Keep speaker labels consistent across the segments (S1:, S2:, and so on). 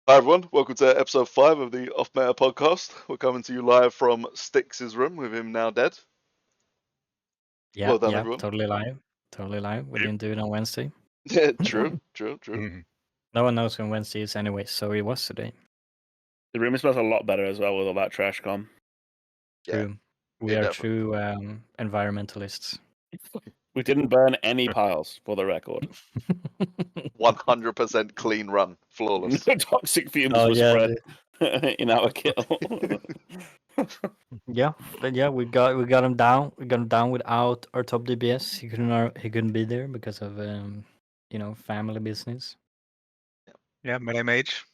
S1: Hi everyone, welcome to episode 5 of the Off Meta podcast. We're coming to you live from Stix's room with him now dead.
S2: Yeah,
S1: Well done,
S2: yeah,
S1: everyone.
S2: totally live. Totally live. We
S3: Yep.
S2: didn't do it on Wednesday.
S1: Yeah, true.
S3: Mhm.
S2: No one knows when Wednesday is anyway, so it was today.
S3: The room smells a lot better as well with all that trash gone.
S1: Yeah,
S2: True. We
S1: it
S2: are
S1: definitely.
S2: true environmentalists.
S3: We didn't burn any piles, for the record.
S1: 100% clean run, flawless.
S3: No toxic fumes
S2: Oh
S3: were
S2: yeah,
S3: spread in our kill.
S2: yeah, but yeah. We got him down. We got him down without our top DPS. He couldn't be there because of family business.
S4: Yeah, melee mage.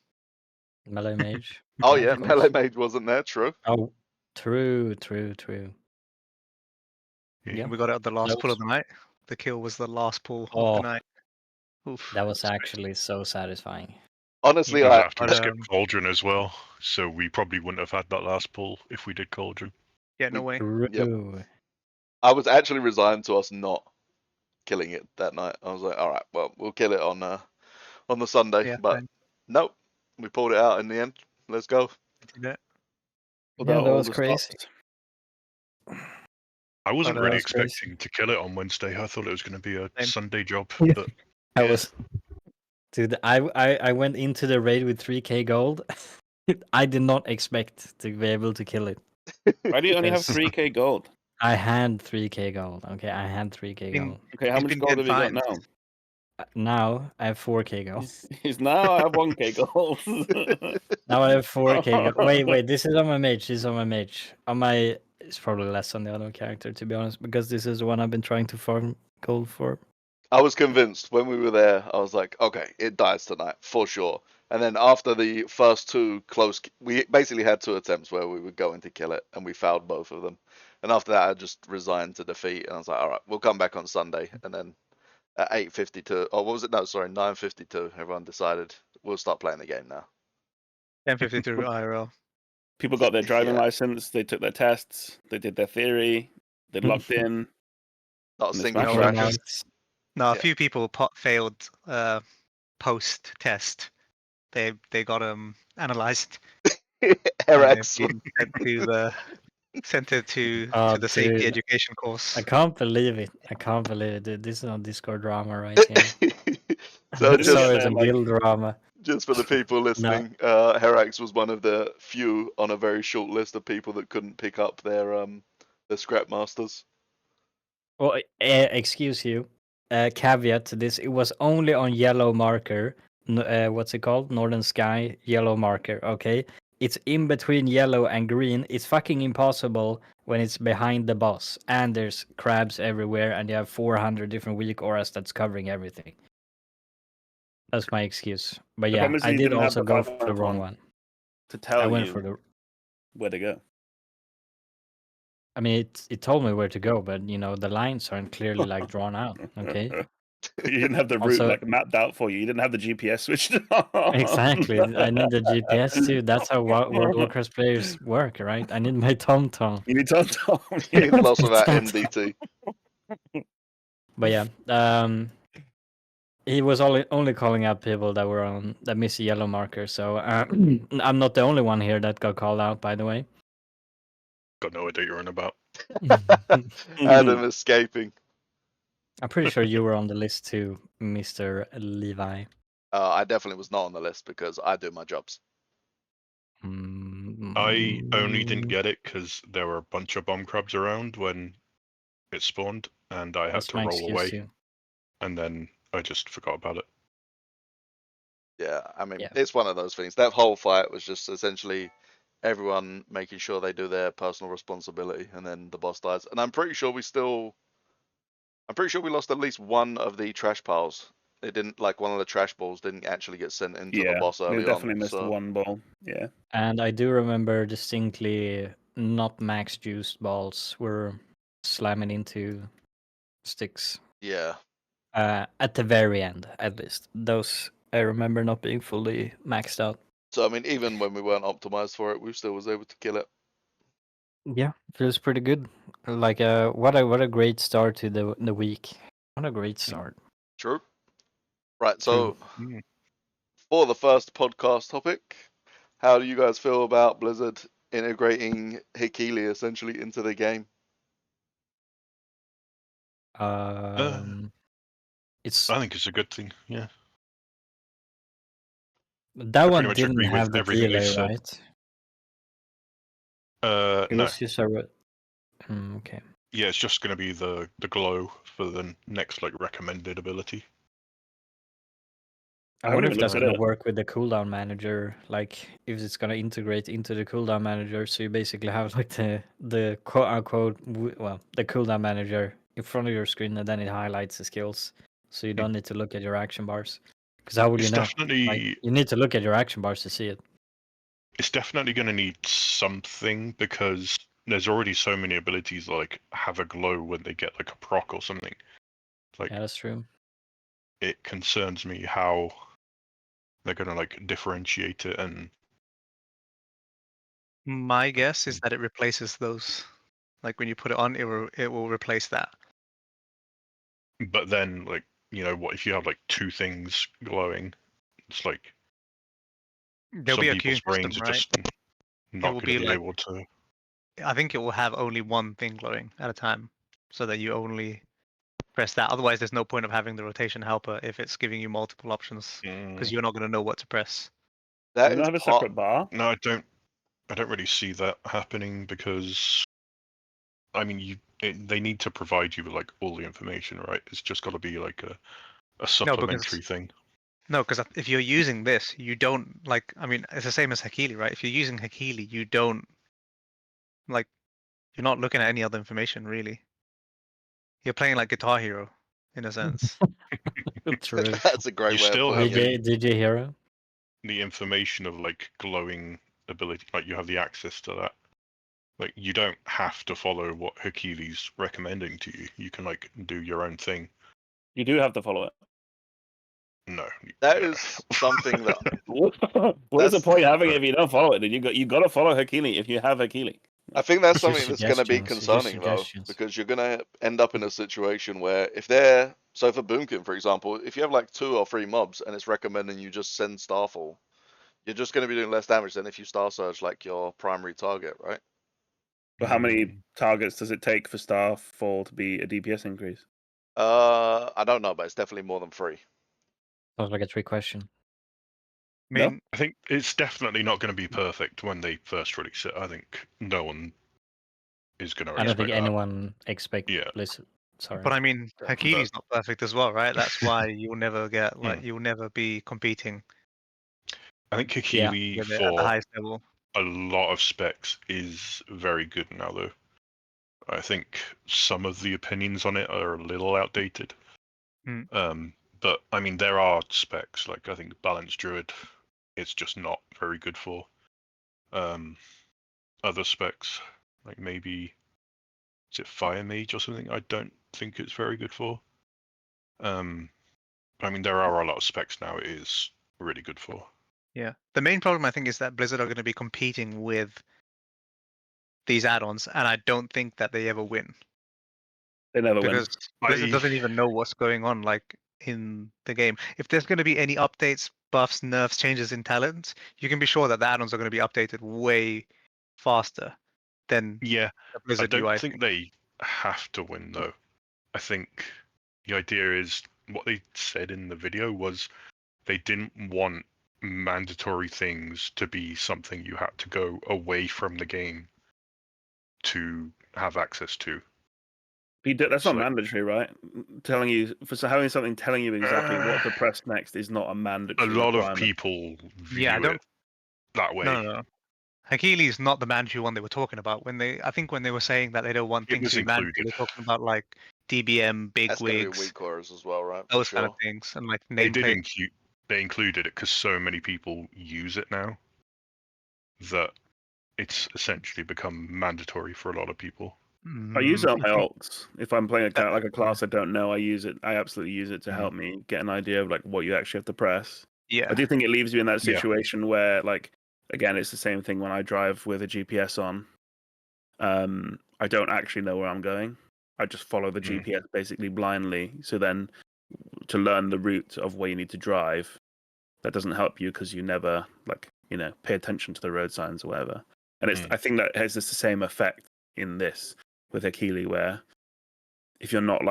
S2: Melee mage.
S1: Oh
S2: Yeah,
S1: yeah,
S2: of course.
S1: Melee Mage wasn't there, true.
S2: Oh, true.
S3: Yeah.
S4: We got it at the last
S2: That
S4: pull
S2: was-
S4: of the night. The kill was the last pull of
S2: Oh,
S4: the night. Oof.
S2: that was actually so satisfying.
S1: Honestly,
S3: It was after
S4: But,
S3: we skipped Cauldron as well, so we probably wouldn't have had that last pull if we did Cauldron.
S4: yeah, no way.
S2: True.
S1: I was actually resigned to us not killing it that night. I was like, alright, well, we'll kill it on the Sunday.
S4: Yeah,
S1: But
S4: fine.
S1: nope, we pulled it out in the end. Let's go.
S4: Did it.
S3: Without
S2: that
S3: all
S2: was
S3: the
S2: crazy.
S3: stops. I wasn't
S4: But,
S3: really
S2: that's crazy.
S3: expecting to kill it on Wednesday. I thought it was going to be a
S4: Same.
S3: Sunday job,
S2: Yeah.
S3: but
S2: I
S3: yeah.
S2: was, dude. I went into the raid with 3k gold. I did not expect to be able to kill it.
S3: Why do you only have
S2: Yes.
S3: 3k gold?
S2: I had 3k gold. Okay, I had 3k
S4: Been-
S2: gold.
S3: Okay, how
S4: He's
S3: much
S4: been
S3: gold have you
S4: getting
S3: got
S4: fined.
S3: now?
S2: Now I have 4k gold.
S3: He's now I have 1k gold.
S2: Now I have 4k gold. Wait. This is on my mage. This is on my mage. On my, it's probably less on the other character to be honest, because this is the one I've been trying to farm gold for.
S1: I was convinced when we were there. I was like, okay, it dies tonight for sure. And then after the first two close, we basically had two attempts where we were going to kill it, and we fouled both of them. And after that, I just resigned to defeat, and I was like, all right, we'll come back on Sunday. And then at 8:52, oh, what was it? No, sorry, 9:52. Everyone decided we'll start playing the game now.
S4: 1052 IRL.
S3: People got their driving
S1: Yeah.
S3: license, they took their tests, they did their theory, they locked in.
S1: Not a
S3: And it's
S1: single
S3: back
S4: on.
S1: crash.
S4: No, a
S1: Yeah.
S4: few people failed post test. They got analyzed.
S1: Herax.
S4: Been sent it to
S2: Oh,
S4: the safety
S2: dude.
S4: education course.
S2: I can't believe it. Dude. This is on Discord drama right here.
S1: So
S3: Didn't
S2: Sorry,
S3: get
S2: it's a
S3: there, like-
S2: guild drama.
S1: Just for the people listening, Herax was one of the few on a very short list of people that couldn't pick up their scrap masters.
S2: Well, excuse you. Caveat to this: it was only on yellow marker. What's it called? Northern Sky yellow marker. Okay, it's in between yellow and green. It's fucking impossible when it's behind the boss, and there's crabs everywhere, and you have 400 different weak auras that's covering everything. That's my excuse. But
S3: The
S2: yeah,
S3: problem is
S2: I
S3: you
S2: did
S3: didn't have
S2: also
S3: the
S2: go
S3: final
S2: for the wrong
S3: one
S2: one.
S3: to tell
S2: I went
S3: you
S2: for the.
S3: where to go.
S2: I mean, it told me where to go, but the lines aren't clearly like drawn out. Okay.
S3: You didn't have the route
S2: Also-
S3: like mapped out for you. You didn't have the GPS switched on.
S2: Exactly. I need the GPS too. That's how World of Warcraft players work, right? I need my TomTom.
S3: You need to
S1: In loss of our MDT.
S2: But yeah, he was only calling out people that were on that miss a yellow marker. So I'm not the only one here that got called out, by the way.
S3: Got no idea you're on about.
S1: Adam escaping.
S2: I'm pretty sure you were on the list too, Mr. Levi.
S1: I definitely was not on the list because I do my jobs.
S3: I only didn't get it because there were a bunch of bomb crabs around when it spawned, and I had
S2: That's
S3: to
S2: my
S3: roll
S2: excuse
S3: away,
S2: too.
S3: and then I just forgot about it.
S1: Yeah, I mean,
S2: Yeah.
S1: it's one of those things. That whole fight was just essentially everyone making sure they do their personal responsibility, and then the boss dies. And I'm pretty sure we lost at least one of the trash piles. It didn't, like, one of the trash balls didn't actually get sent into the boss
S3: we
S1: early
S3: definitely
S1: on.
S3: missed
S1: So
S3: one ball. Yeah.
S2: And I do remember distinctly not max juiced balls were slamming into Stix.
S1: yeah,
S2: At the very end, at least. Those I remember not being fully maxed out.
S1: so I mean, even when we weren't optimized for it, we still was able to kill it.
S2: Yeah, feels pretty good. Like what a great start to the week. What a great start.
S1: True. Right. So
S3: Mm.
S1: for the first podcast topic, how do you guys feel about Blizzard integrating Hekili essentially into the game?
S2: It's
S3: I think it's a good thing. Yeah,
S2: that
S3: I pretty
S2: one
S3: much
S2: didn't
S3: agree with
S2: have the
S3: everything they've
S2: delay,
S3: said.
S2: right? It
S3: No.
S2: was just a. Okay.
S3: Yeah, it's just going to be the glow for the next like recommended ability.
S2: I
S5: haven't
S2: wonder if
S5: even
S2: that's
S5: looked at
S2: gonna
S5: it.
S2: work with the cooldown manager. Like, if it's gonna integrate into the cooldown manager, so you basically have like the quote unquote the cooldown manager in front of your screen, and then it highlights the skills, so you don't need to look at your action bars. Because how would you
S3: It's
S2: know?
S3: definitely
S2: Like, you need to look at your action bars to see it.
S3: it's definitely going to need something because there's already so many abilities that, like have a glow when they get like a proc or something. Like,
S2: Yeah, that's true.
S3: it concerns me how they're going to like differentiate it, and
S4: My guess is that it replaces those. Like when you put it on, it will replace that.
S3: but then like what if you have like two things glowing? It's like
S4: There'll
S3: some
S4: be a
S3: people's
S4: queuing system,
S3: brains are
S4: right?
S3: just
S4: It
S3: not
S4: will
S3: going
S4: be
S3: to be
S4: like,
S3: able to.
S4: I think it will have only one thing glowing at a time, so that you only press that. Otherwise, there's no point of having the rotation helper if it's giving you multiple options, because you're not going to know what to press.
S1: That
S5: Does it
S1: is
S5: have a
S1: part.
S5: separate bar?
S3: No, I don't really see that happening because I mean they need to provide you with like all the information, right? It's just got to be like a
S4: No,
S3: supplementary thing.
S4: because if you're using this, you don't like. I mean, it's the same as Hekili, right? If you're using Hekili, you don't like. You're not looking at any other information really. You're playing like Guitar Hero, in a sense.
S2: True.
S1: That's a great
S3: You
S1: way of
S3: still
S1: putting
S3: have
S1: it.
S2: DJ Hero.
S3: the information of like glowing ability, like you have the access to that. Like you don't have to follow what Hekili's recommending to you. You can like do your own thing.
S5: You do have to follow it.
S3: No.
S1: That
S3: no.
S1: is something that
S5: What is the
S1: That's-
S5: point of having it if you don't follow it? Then you got to follow Hekili if you have Hekili.
S1: I think that's
S2: It's just
S1: something that's going to be
S2: suggestions, it's just
S1: concerning though,
S2: suggestions.
S1: because you're going to end up in a situation where if they're so for Boomkin, for example, if you have like 2 or 3 mobs and it's recommending you just send Starfall, you're just going to be doing less damage than if you Star Surge like your primary target, right?
S5: But how many targets does it take for Starfall to be a DPS increase?
S1: I don't know, but it's definitely more than 3.
S2: Sounds like a trick question.
S4: I mean,
S3: I think it's definitely not going to be perfect when they first release it. I think no one is going to
S2: I don't think
S3: expect that.
S2: anyone expect
S3: Yeah.
S2: Blizzard. Sorry.
S4: but I mean,
S3: But-
S4: Hekili's not perfect as well, right? That's why you'll never get like
S3: Hmm.
S4: you'll never be competing
S3: I think
S2: Yeah.
S3: Hekili
S4: at the
S3: for
S4: highest level.
S3: a lot of specs is very good now, though. I think some of the opinions on it are a little outdated. But I mean, there are specs like I think Balanced Druid, it's just not very good for. Other specs like maybe is it Fire Mage or something? I don't think it's very good for. I mean, there are a lot of specs now. It is really good for.
S4: Yeah. The main problem I think is that Blizzard are going to be competing with these add-ons, and I don't think that they ever win
S5: They never win.
S4: because Blizzard doesn't even know what's going on like in the game. If there's going to be any updates, buffs, nerfs, changes in talents, you can be sure that the add-ons are going to be updated way faster than
S3: Yeah,
S4: the
S3: I
S4: Blizzard
S3: don't
S4: UI
S3: think
S4: thing.
S3: they have to win though. I think the idea is what they said in the video was they didn't want mandatory things to be something you had to go away from the game to have access to.
S5: That's not
S3: like-
S5: mandatory, right? Telling you having something telling you exactly what to press next is not a
S3: A
S5: mandatory
S3: lot of
S5: requirement.
S3: people view
S4: Yeah, I don't.
S3: it that way.
S4: No. Hekili is not the mandatory one they were talking about. I think when they were saying that they don't want
S3: It
S4: things
S3: was
S4: to be mandatory,
S3: included.
S4: they're talking about like DBM, big
S1: That's going to be
S4: wigs,
S1: weak cores as well, right? For
S4: those kind of
S1: sure.
S4: things, and like
S3: They did
S4: nameplate.
S3: they included it because so many people use it now that it's essentially become mandatory for a lot of people.
S5: I use it on
S4: If
S5: my
S4: you-
S5: alts. If I'm playing like a
S4: yeah.
S5: class I don't know, I use it. I absolutely use it to
S3: Mhm.
S5: help me get an idea of like what you actually have to press.
S4: Yeah.
S5: I do think it leaves you in that
S3: Yeah.
S5: situation where, like, again, it's the same thing when I drive with a GPS on. I don't actually know where I'm going. I just follow the
S3: Mm.
S5: GPS basically blindly. So then, to learn the route of where you need to drive, that doesn't help you because you never pay attention to the road signs or whatever. And I think that has the same effect in this with Hekili, where if you're not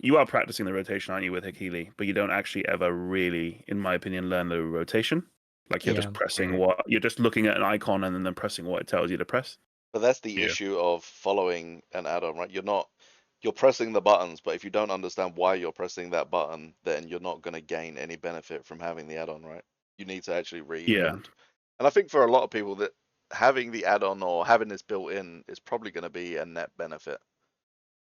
S5: you are practicing the rotation, aren't you, with Hekili, but you don't actually ever really, in my opinion, learn the rotation. Like you're just pressing you're just looking at an icon and then pressing what it tells you to press.
S1: But that's the issue of following an add-on, right? You're pressing the buttons, but if you don't understand why you're pressing that button, then you're not going to gain any benefit from having the add-on, right? You need to actually read.
S5: Yeah.
S1: And I think for a lot of people that having the add-on or having this built in is probably going to be a net benefit.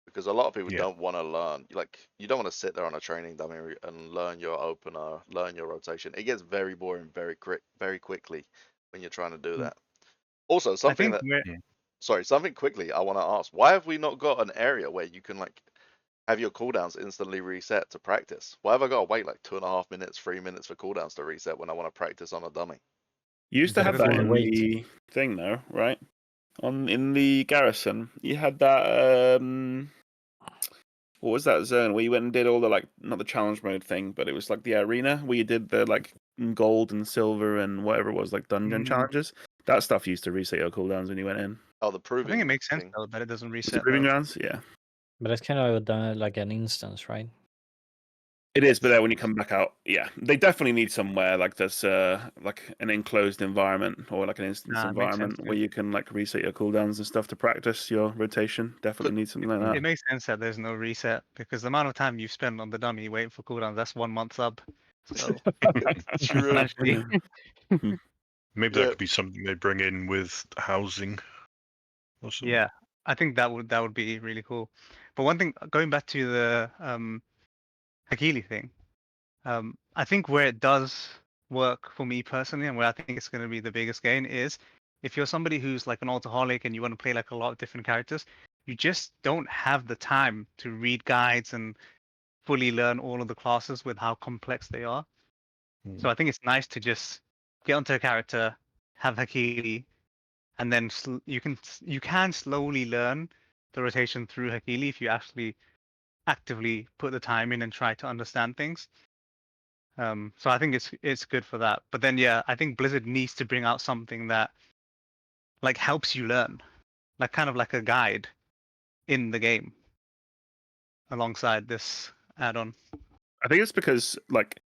S1: Because a lot of people don't want to learn. Like, you don't want to sit there on a training dummy and learn your opener, learn your rotation. It gets very boring very quickly when you're trying to do that. Also, something quickly I want to ask. Why have we not got an area where you can have your cooldowns instantly reset to practice? Why have I got to wait 2.5 minutes, 3 minutes for cooldowns to reset when I want to practice on a dummy?
S5: You used to have that in the thing though, right? In the garrison, you had that what was that zone where you went and did all the not the challenge mode thing, but it was the arena where you did the gold and silver and whatever it was, dungeon challenges. That stuff used to reset your cooldowns when you went in.
S1: Oh, the proving.
S4: I think it makes sense though that it doesn't reset.
S5: The proving grounds, yeah.
S2: But it's kind of like an instance, right?
S5: It is, but then when you come back out, yeah, they definitely need somewhere there's an enclosed environment or an instance environment where you can reset your cooldowns and stuff to practice your rotation. Definitely need something like that.
S4: It makes sense that there's no reset because the amount of time you've spent on the dummy waiting for cooldowns, that's 1 month sub. So
S1: True.
S3: Maybe that could be something they bring in with housing or something.
S4: Yeah, I think that would be really cool. But one thing, going back to the Hekili thing, I think where it does work for me personally, and where I think it's going to be the biggest gain is if you're somebody who's an alcoholic and you want to play a lot of different characters, you just don't have the time to read guides and fully learn all of the classes with how complex they are. So I think it's nice to just get onto a character, have Hekili, and then you can slowly learn the rotation through Hekili if you actually actively put the time in and try to understand things. So I think it's good for that. But then I think Blizzard needs to bring out something that helps you learn, kind of like a guide in the game alongside this add-on.
S5: I think it's because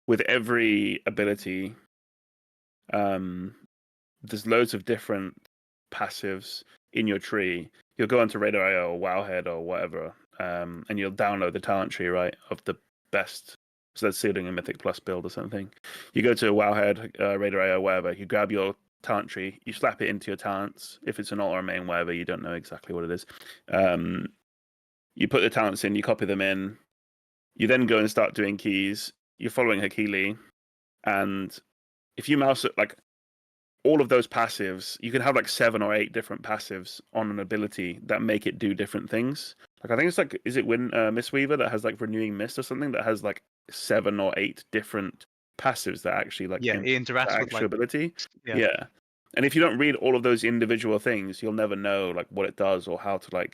S5: with every ability, there's loads of different passives in your tree. You'll go onto Radar.io or Wowhead or whatever, and you'll download the talent tree, right, of the best. So that's sealing a Mythic Plus build or something. You go to Wowhead, Radar.io, whatever. You grab your talent tree, you slap it into your talents. If it's an alt or a main, whatever, you don't know exactly what it is. You put the talents in, you copy them in. You then go and start doing keys. You're following Hekili, and if you mouse it, all of those passives, you can have 7 or 8 different passives on an ability that make it do different things. I think it's is it Mistweaver that has renewing mist or something that has 7 or 8 different passives that actually
S4: it interacts with
S5: ability. Yeah. And if you don't read all of those individual things, you'll never know what it does or how to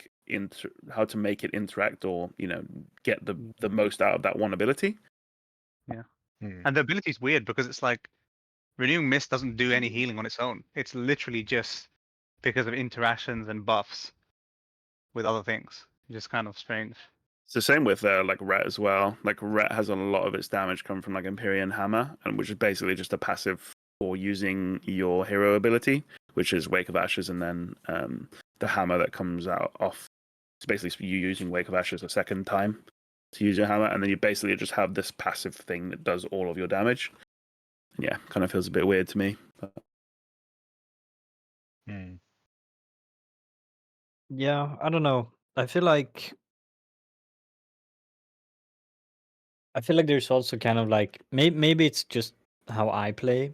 S5: how to make it interact or get the most out of that one ability.
S4: Yeah. And the ability is weird because it's Renewing Mist doesn't do any healing on its own. It's literally just because of interactions and buffs with other things. Just kind of strange.
S5: It's the same with Ret as well. Ret has a lot of its damage come from Empyrean Hammer, and which is basically just a passive for using your hero ability, which is Wake of Ashes, and then the hammer that comes out off. It's basically you using Wake of Ashes a second time to use your hammer, and then you basically just have this passive thing that does all of your damage. Yeah, kind of feels a bit weird to me.
S2: Yeah, I don't know. I feel like there's also kind of maybe it's just how I play.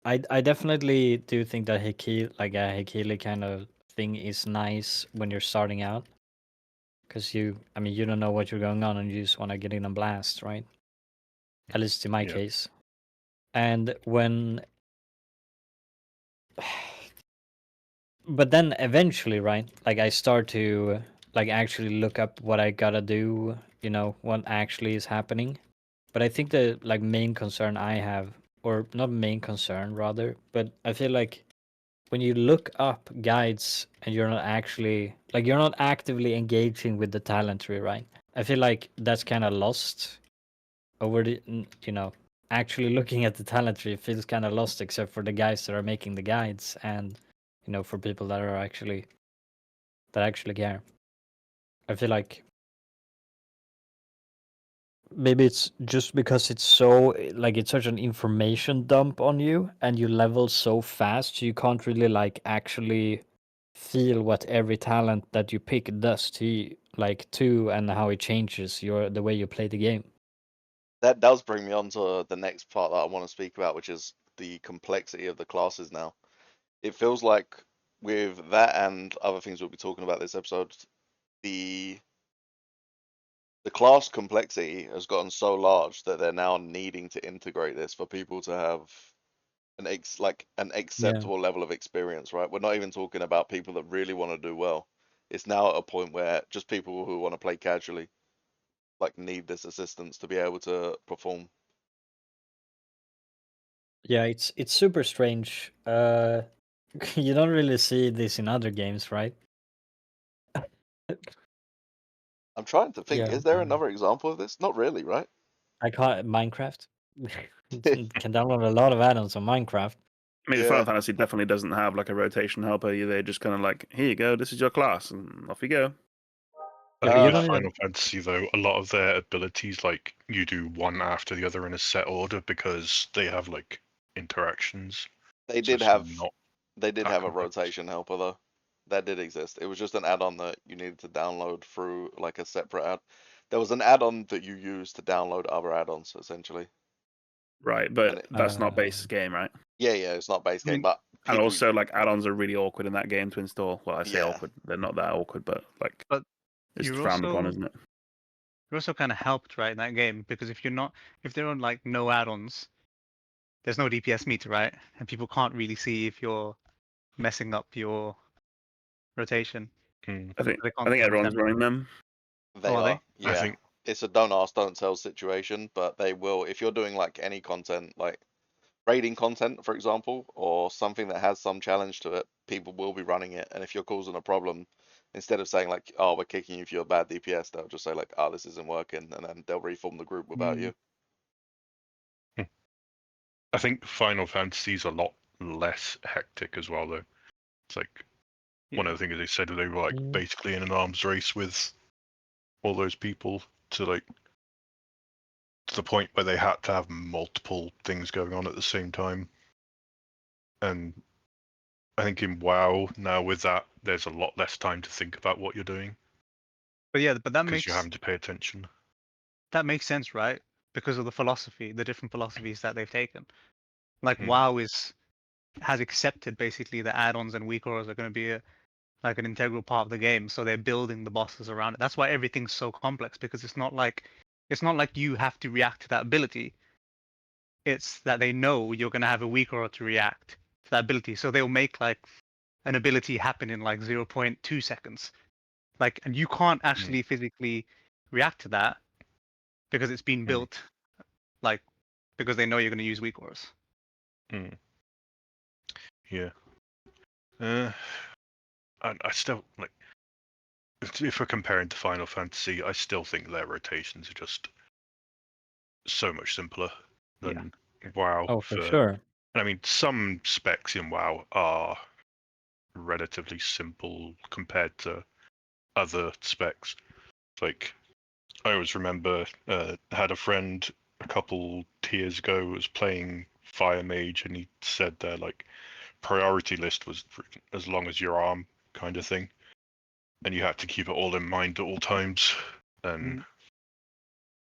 S2: I definitely do think that Hekili, a Hekili kind of thing is nice when you're starting out, because you don't know what you're going on and you just want to get in and blast, right? At least in my case. And when but then eventually, right, I start to actually look up what I gotta do, what actually is happening. But I think the like main concern I have, or not main concern rather, but I feel like when you look up guides and you're not actually like you're not actively engaging with the talent tree, right? I feel like that's kind of lost over the actually looking at the talent tree feels kind of lost except for the guys that are making the guides and for people that are actually care. I feel like maybe it's just because it's so like it's such an information dump on you and you level so fast you can't really like actually feel what every talent that you pick does to you, and how it changes the way you play the game.
S1: That does bring me on to the next part that I want to speak about, which is the complexity of the classes now. It feels like with that and other things we'll be talking about this episode, the class complexity has gotten so large that they're now needing to integrate this for people to have an acceptable level of experience, right? We're not even talking about people that really want to do well. It's now at a point where just people who want to play casually like need this assistance to be able to perform.
S2: Yeah, it's super strange. You don't really see this in other games, right?
S1: I'm trying to think,
S2: Yeah.
S1: is there another example of this? Not really, right?
S2: I call it Minecraft. Can download a lot of add-ons on Minecraft.
S5: I mean,
S1: Yeah.
S5: Final Fantasy definitely doesn't have like a rotation helper. They just kind of like, here you go, this is your class, and off you go.
S3: I
S2: Yeah,
S3: think
S2: you
S3: with
S2: don't even-
S3: Final Fantasy though, a lot of their abilities, like you do one after the other in a set order because they have like interactions.
S1: They
S3: So
S1: did
S3: it's
S1: have
S3: not
S1: they did
S3: that
S1: have a
S3: complex.
S1: rotation helper though. That did exist. It was just an add-on that you needed to download through like a separate add. There was an add-on that you used to download other add-ons essentially.
S5: Right,
S1: And
S5: but
S1: it,
S5: that's not base game, right?
S1: yeah, it's not base
S4: I
S1: game,
S4: mean,
S1: but
S5: And
S1: people
S5: also, like add-ons are really awkward in that game to install. Well, I say
S1: Yeah.
S5: awkward; they're not that awkward, but like
S4: But
S5: it's
S4: you're
S5: frowned upon,
S4: also
S5: isn't it?
S4: you're also kind of helped, right, in that game, because if there are like no add-ons, there's no DPS meter, right? And people can't really see if you're messing up your rotation.
S3: Hmm.
S5: I think
S4: They
S5: I
S4: can't
S5: think
S4: tell
S5: everyone's
S4: exactly.
S5: running them.
S1: they
S4: Oh, are
S1: are.
S4: they?
S1: Yeah.
S3: I think
S1: It's a don't ask, don't tell situation, but they will if you're doing like any content like raiding content, for example, or something that has some challenge to it, people will be running it. And if you're causing a problem, instead of saying like, "Oh, we're kicking you for your bad DPS," they'll just say like, "Oh, this isn't working," and then they'll reform the group without you.
S3: I think Final Fantasy's a lot less hectic as well though. It's like one of the things they said they were like basically in an arms race with all those people to like to the point where they had to have multiple things going on at the same time. And I think in WoW now with that, there's a lot less time to think about what you're doing
S4: But yeah, but
S3: because you're having to pay attention.
S4: that makes sense, right? Because of the philosophy, the different philosophies that they've taken. Like
S3: Hmm.
S4: WoW has accepted basically that add-ons and weak auras are going to be like an integral part of the game, so they're building the bosses around it. That's why everything's so complex, because it's not like you have to react to that ability. It's that they know you're going to have a weak aura to react to that ability, so they'll make like an ability happen in like 0.2 seconds. Like, and you can't actually physically react to that because it's been built, like, because they know you're going to use weak auras.
S3: Yeah. I still like if we're comparing to Final Fantasy, I still think their rotations are just so much simpler than WoW.
S2: Oh, for sure.
S3: I mean, some specs in WoW are relatively simple compared to other specs. Like, I always remember had a friend a couple years ago who was playing Fire Mage, and he said their like priority list was as long as your arm kind of thing, and you had to keep it all in mind at all times. And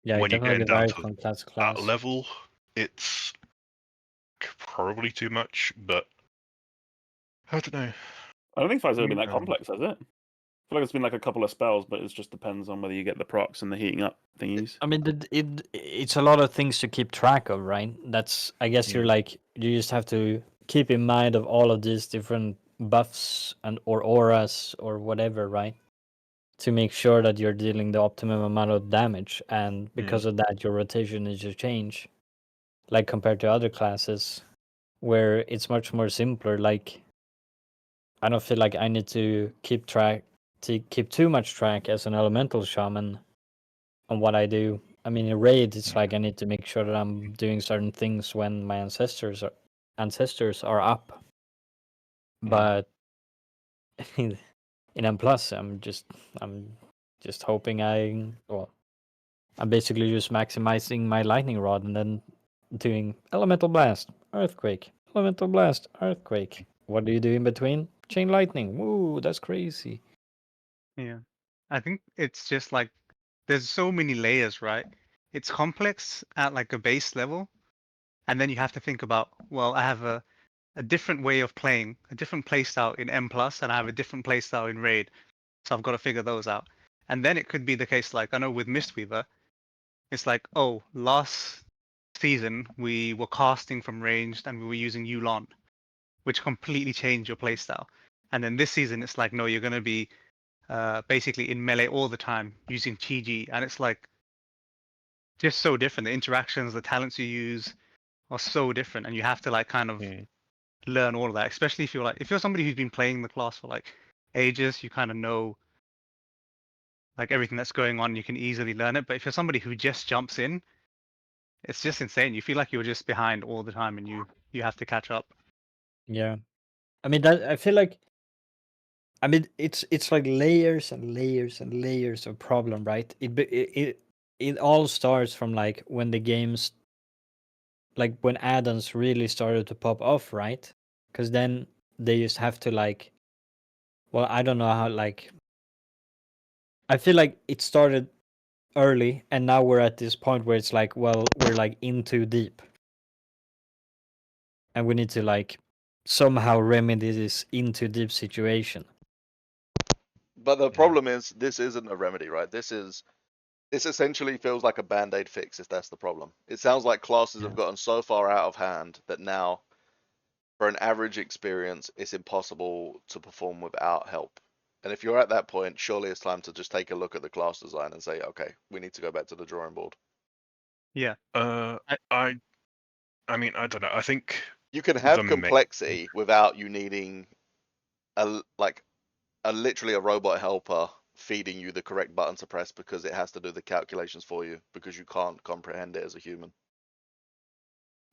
S2: Yeah, it
S3: when you're
S2: definitely
S3: getting down
S2: varies
S3: to
S2: from class to
S3: that
S2: class.
S3: level, it's probably too much, but I don't know.
S5: I don't think Fire's ever been that
S3: Um,
S5: complex, has it? I feel like it's been like a couple of spells, but it just depends on whether you get the procs and the heating up thingies.
S2: I mean, it's a lot of things to keep track of, right? That's I guess you're like you just have to keep in mind of all of these different buffs and or auras or whatever, right? to make sure that you're dealing the optimum amount of damage, and because of that, your rotation needs to change. Like compared to other classes, where it's much more simpler. Like I don't feel like I need to keep too much track as an elemental shaman on what I do. I mean, in raid, it's like I need to make sure that I'm doing certain things when my ancestors are up. But in M plus, I'm just hoping I'm basically just maximizing my lightning rod and then doing elemental blast, earthquake, elemental blast, earthquake. What do you do in between? Chain lightning. Woo, that's crazy.
S4: Yeah. I think it's just like there's so many layers, right? It's complex at like a base level, and then you have to think about, well, I have a different way of playing, a different playstyle in M plus, and I have a different playstyle in Raid. So I've got to figure those out. And then it could be the case, like I know with Mistweaver, it's like, oh, last season we were casting from ranged and we were using Yulon, which completely changed your playstyle. And then this season it's like, no, you're gonna be basically in melee all the time using Chi, and it's like just so different. The interactions, the talents you use are so different, and you have to like kind of learn all of that. Especially if you're somebody who's been playing the class for like ages, you kind of know like everything that's going on. You can easily learn it. But if you're somebody who just jumps in, it's just insane. You feel like you're just behind all the time, and you have to catch up.
S2: Yeah, I mean that. I feel like. I mean, it's like layers and layers and layers of problem, right? It all starts from like when the games, like when add-ons really started to pop off, right? Because then they just have to like, well, I don't know how, like, I feel like it started early, and now we're at this point where it's like, well, we're like in too deep, and we need to like somehow remedy this in too deep situation.
S1: But the problem is, this isn't a remedy, right? This essentially feels like a band-aid fix if that's the problem. It sounds like classes have gotten so far out of hand that now, for an average experience, it's impossible to perform without help. And if you're at that point, surely it's time to just take a look at the class design and say, okay, we need to go back to the drawing board.
S4: Yeah.
S3: I mean, I don't know. I think
S1: You can
S3: the
S1: have
S3: main-
S1: complexity without you needing literally a robot helper feeding you the correct button to press because it has to do the calculations for you because you can't comprehend it as a human.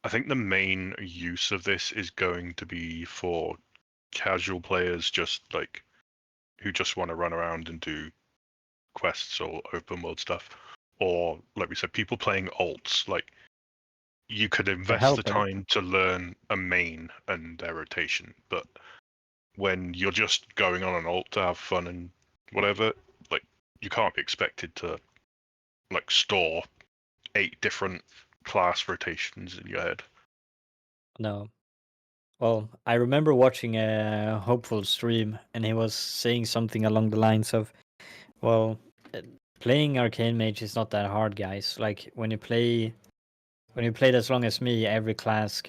S3: I think the main use of this is going to be for casual players, just like who just want to run around and do quests or open world stuff, or like we said, people playing alts. Like you could invest the time to learn a main and their rotation, but when you're just going on an alt to have fun and whatever, like you can't be expected to like store 8 different class rotations in your head.
S2: No. Well, I remember watching a Hopeful stream, and he was saying something along the lines of, well, playing Arcane Mage is not that hard, guys. Like when you played as long as me, every class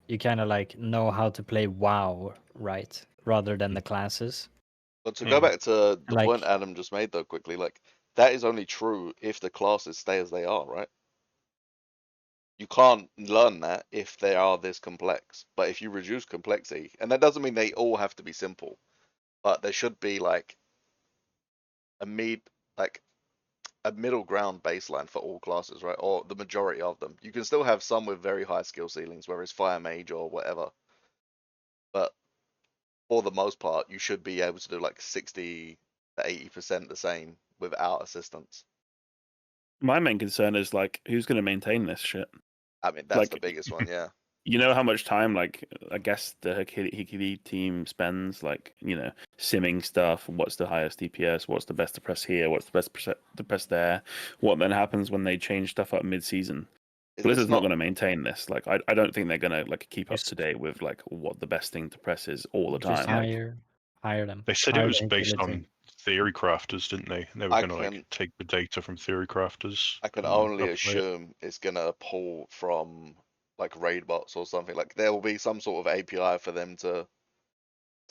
S2: you kind of like know how to play WoW, right? Rather than the classes.
S1: But to go back to the
S2: Like-
S1: point Adam just made though quickly, like that is only true if the classes stay as they are, right? You can't learn that if they are this complex. But if you reduce complexity, and that doesn't mean they all have to be simple, but there should be like a middle ground baseline for all classes, right? Or the majority of them. You can still have some with very high skill ceilings, whether it's Fire Mage or whatever. But for the most part, you should be able to do like 60 to 80% the same without assistance.
S5: My main concern is like, who's going to maintain this shit?
S1: I mean, that's
S5: Like-
S1: the biggest one, yeah.
S5: You know how much time, like, I guess the Hekili team spends, like, simming stuff. What's the highest DPS? What's the best to press here? What's the best to press there? What then happens when they change stuff up mid-season? Blizzard's not going to maintain this. Like, I don't think they're going to like keep up to date with like what the best thing to press is all the
S2: just
S5: time.
S2: hire them.
S3: They said
S2: Hire
S3: it was
S2: the
S3: based
S2: Hekili
S3: on theory crafters, didn't they? They were
S1: I
S3: going to like
S1: can-
S3: take the data from theory crafters.
S1: I can
S3: and
S1: only
S3: apply it.
S1: assume it's gonna pull from like raid bots or something. Like there will be some sort of API for them to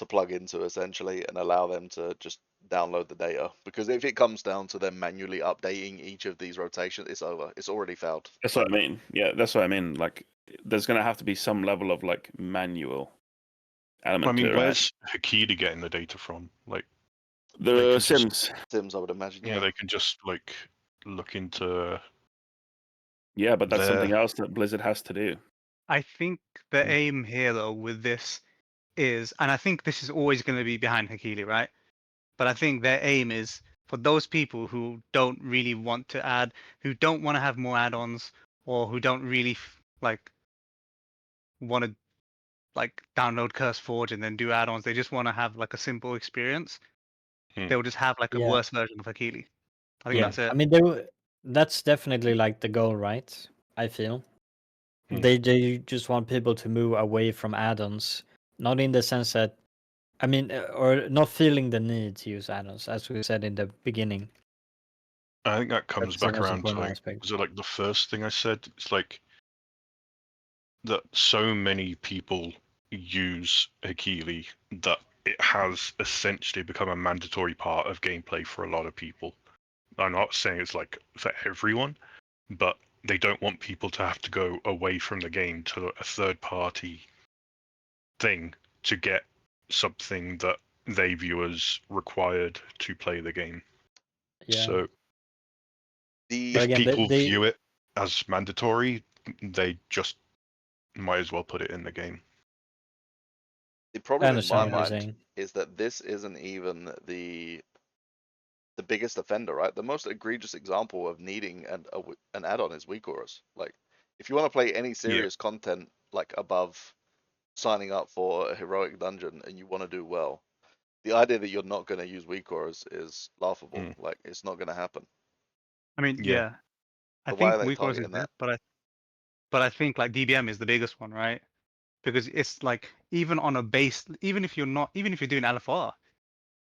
S1: plug into essentially and allow them to just download the data, because if it comes down to them manually updating each of these rotations, it's over. It's already failed.
S5: That's what I mean. Yeah, that's what I mean. Like, there's going to have to be some level of like manual element
S3: I mean,
S5: to it, right?
S3: where's Hekili getting the data from? Like, they
S5: The
S3: can just-
S5: Sims.
S1: Sims, I would imagine.
S3: yeah, they can just like look into.
S5: Yeah, but that's
S3: There.
S5: something else that Blizzard has to do.
S4: I think the
S3: Hmm.
S4: aim here, though, with this is, and I think this is always going to be behind Hekili, right? But I think their aim is for those people who don't really want to add, who don't want to have more add-ons, or who don't really like want to like download Curse Forge and then do add-ons. They just want to have like a simple experience.
S3: Hmm.
S4: They'll just have like a
S2: Yeah.
S4: worse version of Hekili. I think
S2: Yeah,
S4: that's it.
S2: I mean, that's definitely like the goal, right? I feel
S3: Hmm.
S2: they just want people to move away from add-ons, not in the sense that, I mean, or not feeling the need to use add-ons, as we said in the beginning.
S3: I think that comes
S2: That's the
S3: back
S2: most
S3: around to
S2: important
S3: like,
S2: aspect.
S3: was it like the first thing I said? It's like that so many people use Hekili that it has essentially become a mandatory part of gameplay for a lot of people. I'm not saying it's like for everyone, but they don't want people to have to go away from the game to a third party thing to get something that they view as required to play the game.
S2: Yeah.
S3: So
S1: The
S2: But
S3: if
S2: again,
S3: people
S2: they
S3: view it as mandatory, they just might as well put it in the game.
S1: the
S2: I
S1: problem in
S2: understand
S1: my
S2: what you're
S1: mind
S2: saying.
S1: is that this isn't even the biggest offender, right? The most egregious example of needing an add-on is weak auras. Like, if you want to play any serious content, like above signing up for a heroic dungeon and you want to do well, the idea that you're not going to use weak auras is laughable.
S3: Mm.
S1: Like, it's not going to happen.
S4: I mean,
S3: Yeah.
S4: yeah, I
S1: So why are
S4: think
S1: they
S4: weak auras
S1: targeting
S4: exist,
S1: that?
S4: but I think like DBM is the biggest one, right? Because it's like even on a base, even if you're not, even if you're doing LFR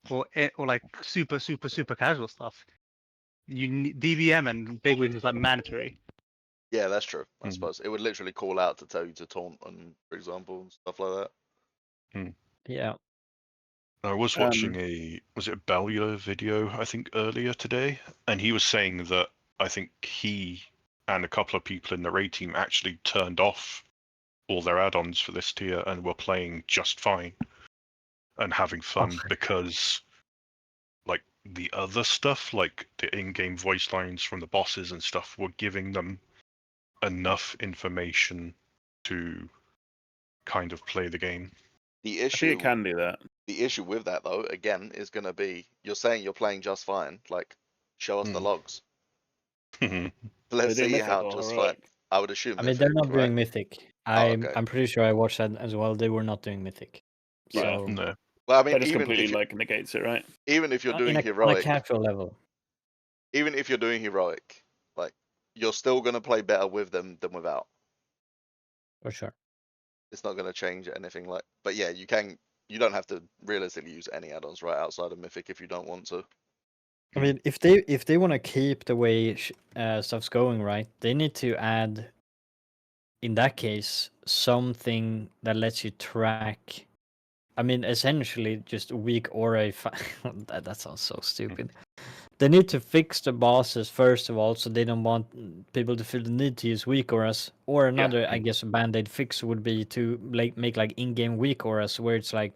S4: or like super casual stuff, you need DBM and big wigs is like mandatory.
S1: Yeah, that's true. I
S3: Mm.
S1: suppose it would literally call out to tell you to taunt, and for example, and stuff like that.
S2: Yeah.
S3: I was watching was it a Bellier video, I think, earlier today, and he was saying that I think he and a couple of people in the raid team actually turned off all their add-ons for this tier and were playing just fine and having fun because like the other stuff, like the in-game voice lines from the bosses and stuff, were giving them enough information to kind of play the game.
S1: The
S5: I think
S1: issue
S5: it can do that.
S1: The issue with that, though, again, is going to be you're saying you're playing just fine. Like, show us the
S3: Mm.
S1: logs.
S3: Mhm.
S1: Let's
S5: They're doing
S1: see
S5: Mythic
S1: how
S5: or
S1: just fine.
S5: Heroic.
S1: I would assume
S2: I mean, they're
S1: Mythic,
S2: not
S1: right?
S2: doing Mythic.
S1: Oh, okay.
S2: I'm pretty sure I watched that as well. They were not doing Mythic.
S5: Yeah.
S2: So
S3: No.
S1: Well, I mean,
S5: That just completely like negates it, right?
S1: even if you're doing
S2: on a
S1: heroic,
S2: casual level,
S1: even if you're doing heroic, like you're still going to play better with them than without.
S2: for sure.
S1: It's not going to change anything. Like, but yeah, you don't have to realistically use any add-ons right outside of Mythic if you don't want to.
S2: I mean, if they want to keep the way stuff's going, right, they need to add, in that case, something that lets you track. I mean, essentially, just weak aura. That sounds so stupid. They need to fix the bosses first of all, so they don't want people to feel the need to use weak auras. Or another, I guess, a band-aid fix would be to make like in-game weak auras, where it's like,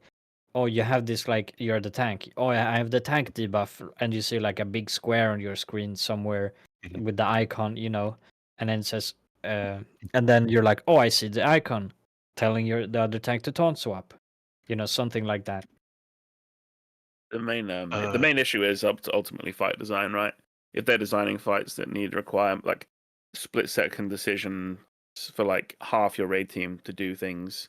S2: oh, you have this, like, you're the tank. Oh, I have the tank debuff, and you see like a big square on your screen somewhere
S3: Mhm.
S2: with the icon, and then it says, and then you're like, oh, I see the icon, telling the other tank to taunt swap, something like that.
S5: The main issue is up to ultimately fight design, right? If they're designing fights that need require like split second decisions for like half your raid team to do things,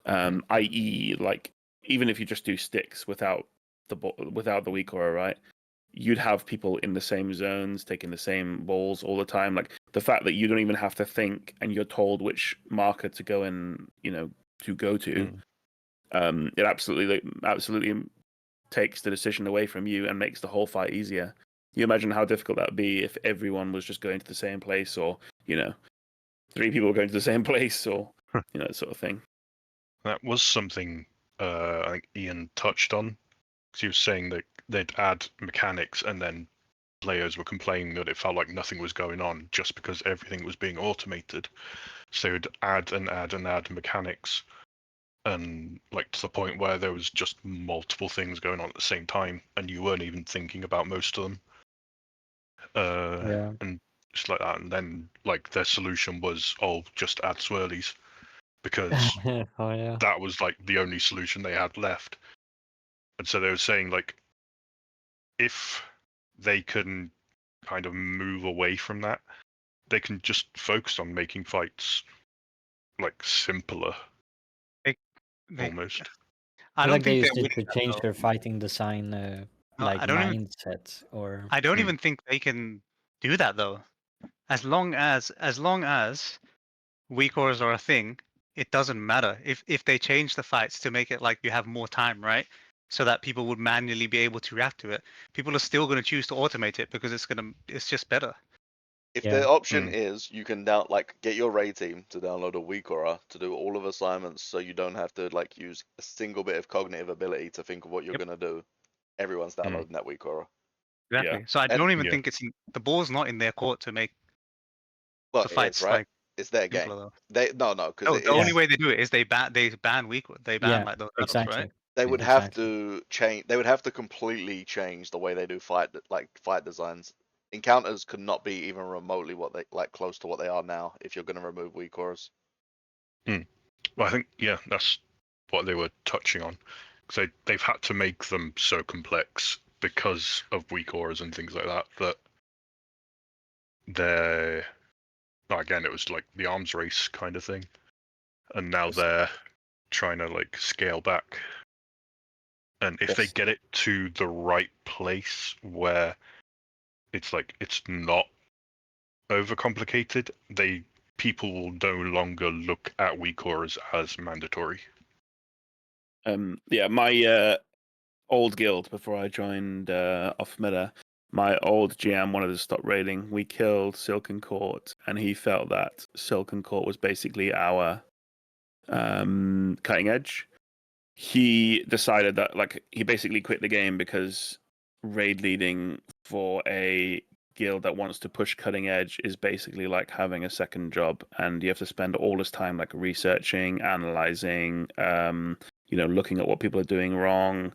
S5: i.e., like even if you just do Stix without the weak aura, right? You'd have people in the same zones taking the same balls all the time. Like the fact that you don't even have to think and you're told which marker to go in, to go to. It absolutely takes the decision away from you and makes the whole fight easier. You imagine how difficult that would be if everyone was just going to the same place, or 3 people going to the same place, or that sort of thing.
S3: That was something I think Ian touched on because he was saying that they'd add mechanics, and then players were complaining that it felt like nothing was going on just because everything was being automated. So they would add and add and add mechanics, and like to the point where there was just multiple things going on at the same time, and you weren't even thinking about most of them.
S2: Yeah.
S3: And just like that, and then like their solution was, oh, just add swirlies, because
S2: Oh yeah.
S3: that was like the only solution they had left. And so they were saying like, if they can kind of move away from that, they can just focus on making fights like simpler,
S4: They,
S3: almost.
S4: I
S2: feel
S4: don't
S2: like they
S4: think they're
S2: used
S4: winning
S2: to
S4: that,
S2: change
S4: though.
S2: their fighting design,
S4: No,
S2: like
S4: I don't even.
S2: mindset, or
S4: I don't
S3: Hmm.
S4: even think they can do that though. As long as weak auras are a thing, it doesn't matter. If they change the fights to make it like you have more time, right? So that people would manually be able to react to it. People are still going to choose to automate it because it's just better.
S1: If
S2: Yeah.
S1: the option
S3: Mm.
S1: is you can get your raid team to download a weak aura to do all of assignments, so you don't have to like use a single bit of cognitive ability to think of what you're
S4: Yep.
S1: gonna do. Everyone's downloading that weak aura.
S4: Exactly. So I
S1: And
S4: don't even
S3: Yeah.
S4: think the ball's not in their court to make
S1: well,
S4: the
S1: it is
S4: fights
S1: right.
S4: like
S1: It's their game.
S4: simpler though.
S1: They no, because
S4: No,
S1: it
S4: the only
S1: is.
S4: way they do it is they ban
S2: yeah,
S4: like those battles, right?
S2: exactly.
S1: They would have
S2: Exactly.
S1: to change. They would have to completely change the way they do fight designs. Encounters could not be even remotely what they like close to what they are now if you're going to remove weak auras.
S3: Well, I think that's what they were touching on, because they've had to make them so complex because of weak auras and things like that, that they're again, it was like the arms race kind of thing, and now they're trying to like scale back. And if they
S5: Yes.
S3: get it to the right place where it's like it's not overcomplicated, people will no longer look at weak auras as mandatory.
S5: Yeah, my old guild before I joined Off Meta, my old GM wanted to stop raiding. We killed Silken Court, and he felt that Silken Court was basically our cutting edge. He decided that he basically quit the game because raid leading for a guild that wants to push cutting edge is basically like having a second job, and you have to spend all this time like researching, analyzing, looking at what people are doing wrong,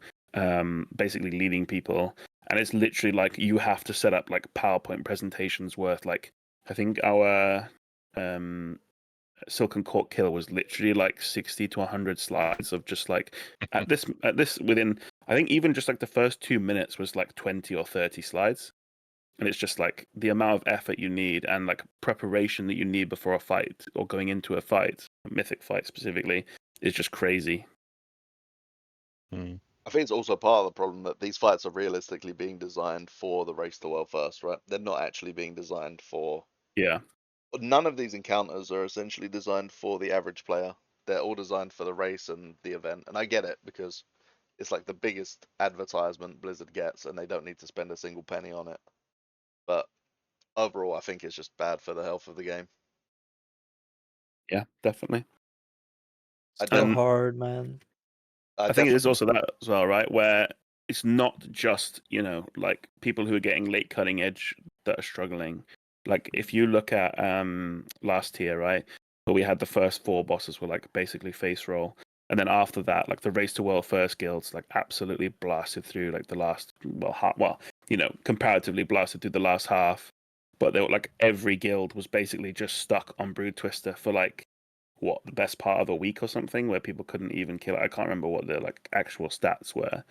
S5: basically leading people. And it's literally like you have to set up like PowerPoint presentations worth like, I think our Silken Court kill was literally like 60 to 100 slides of just like at this within, I think even just like the first 2 minutes was like 20 or 30 slides. And it's just like the amount of effort you need and like preparation that you need before a fight or going into a fight, a mythic fight specifically, is just crazy.
S1: I think it's also part of the problem that these fights are realistically being designed for the race to world first, right? They're not actually being designed for.
S5: Yeah.
S1: None of these encounters are essentially designed for the average player. They're all designed for the race and the event. And I get it because it's like the biggest advertisement Blizzard gets and they don't need to spend a single penny on it. But overall, I think it's just bad for the health of the game.
S5: Yeah, definitely.
S2: Still
S5: And
S2: hard, man.
S5: I think it is also that as well, right? Where it's not just, like people who are getting late cutting edge that are struggling. Like if you look at last tier, right? Where we had the first 4 bosses were like basically face roll. And then after that, like the race to world first guilds like absolutely blasted through like the last comparatively blasted through the last half. But they were like every guild was basically just stuck on Brood Twister for like the best part of a week or something, where people couldn't even kill it. I can't remember what the like actual stats were,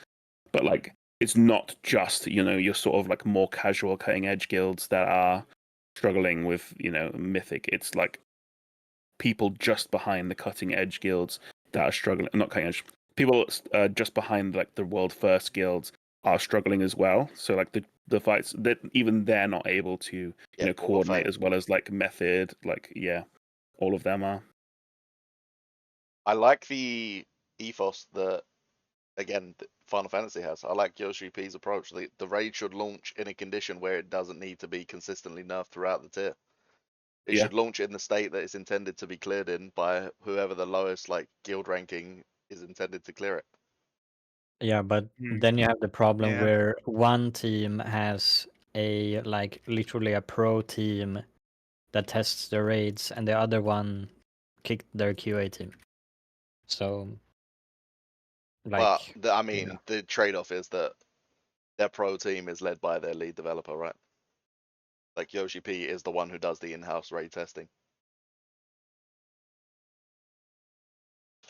S5: but like it's not just your sort of like more casual cutting edge guilds that are struggling with mythic. It's like people just behind the cutting edge guilds that are struggling, not cutting edge, people just behind like the world first guilds are struggling as well. So like the fights that even they're not able to coordinate as well as like method, like all of them are.
S1: I like the ethos that, again, Final Fantasy has. I like Yoshi P's approach. The raid should launch in a condition where it doesn't need to be consistently nerfed throughout the tier. It should launch in the state that it's intended to be cleared in by whoever the lowest like guild ranking is intended to clear it.
S2: Yeah, but
S4: Mm.
S2: then you have the problem
S4: Yeah.
S2: where one team has a literally a pro team that tests the raids, and the other one kicked their QA team. So,
S1: But I
S2: yeah.
S1: mean, the trade-off is that their pro team is led by their lead developer, right? Like Yoshi P is the one who does the in-house raid testing.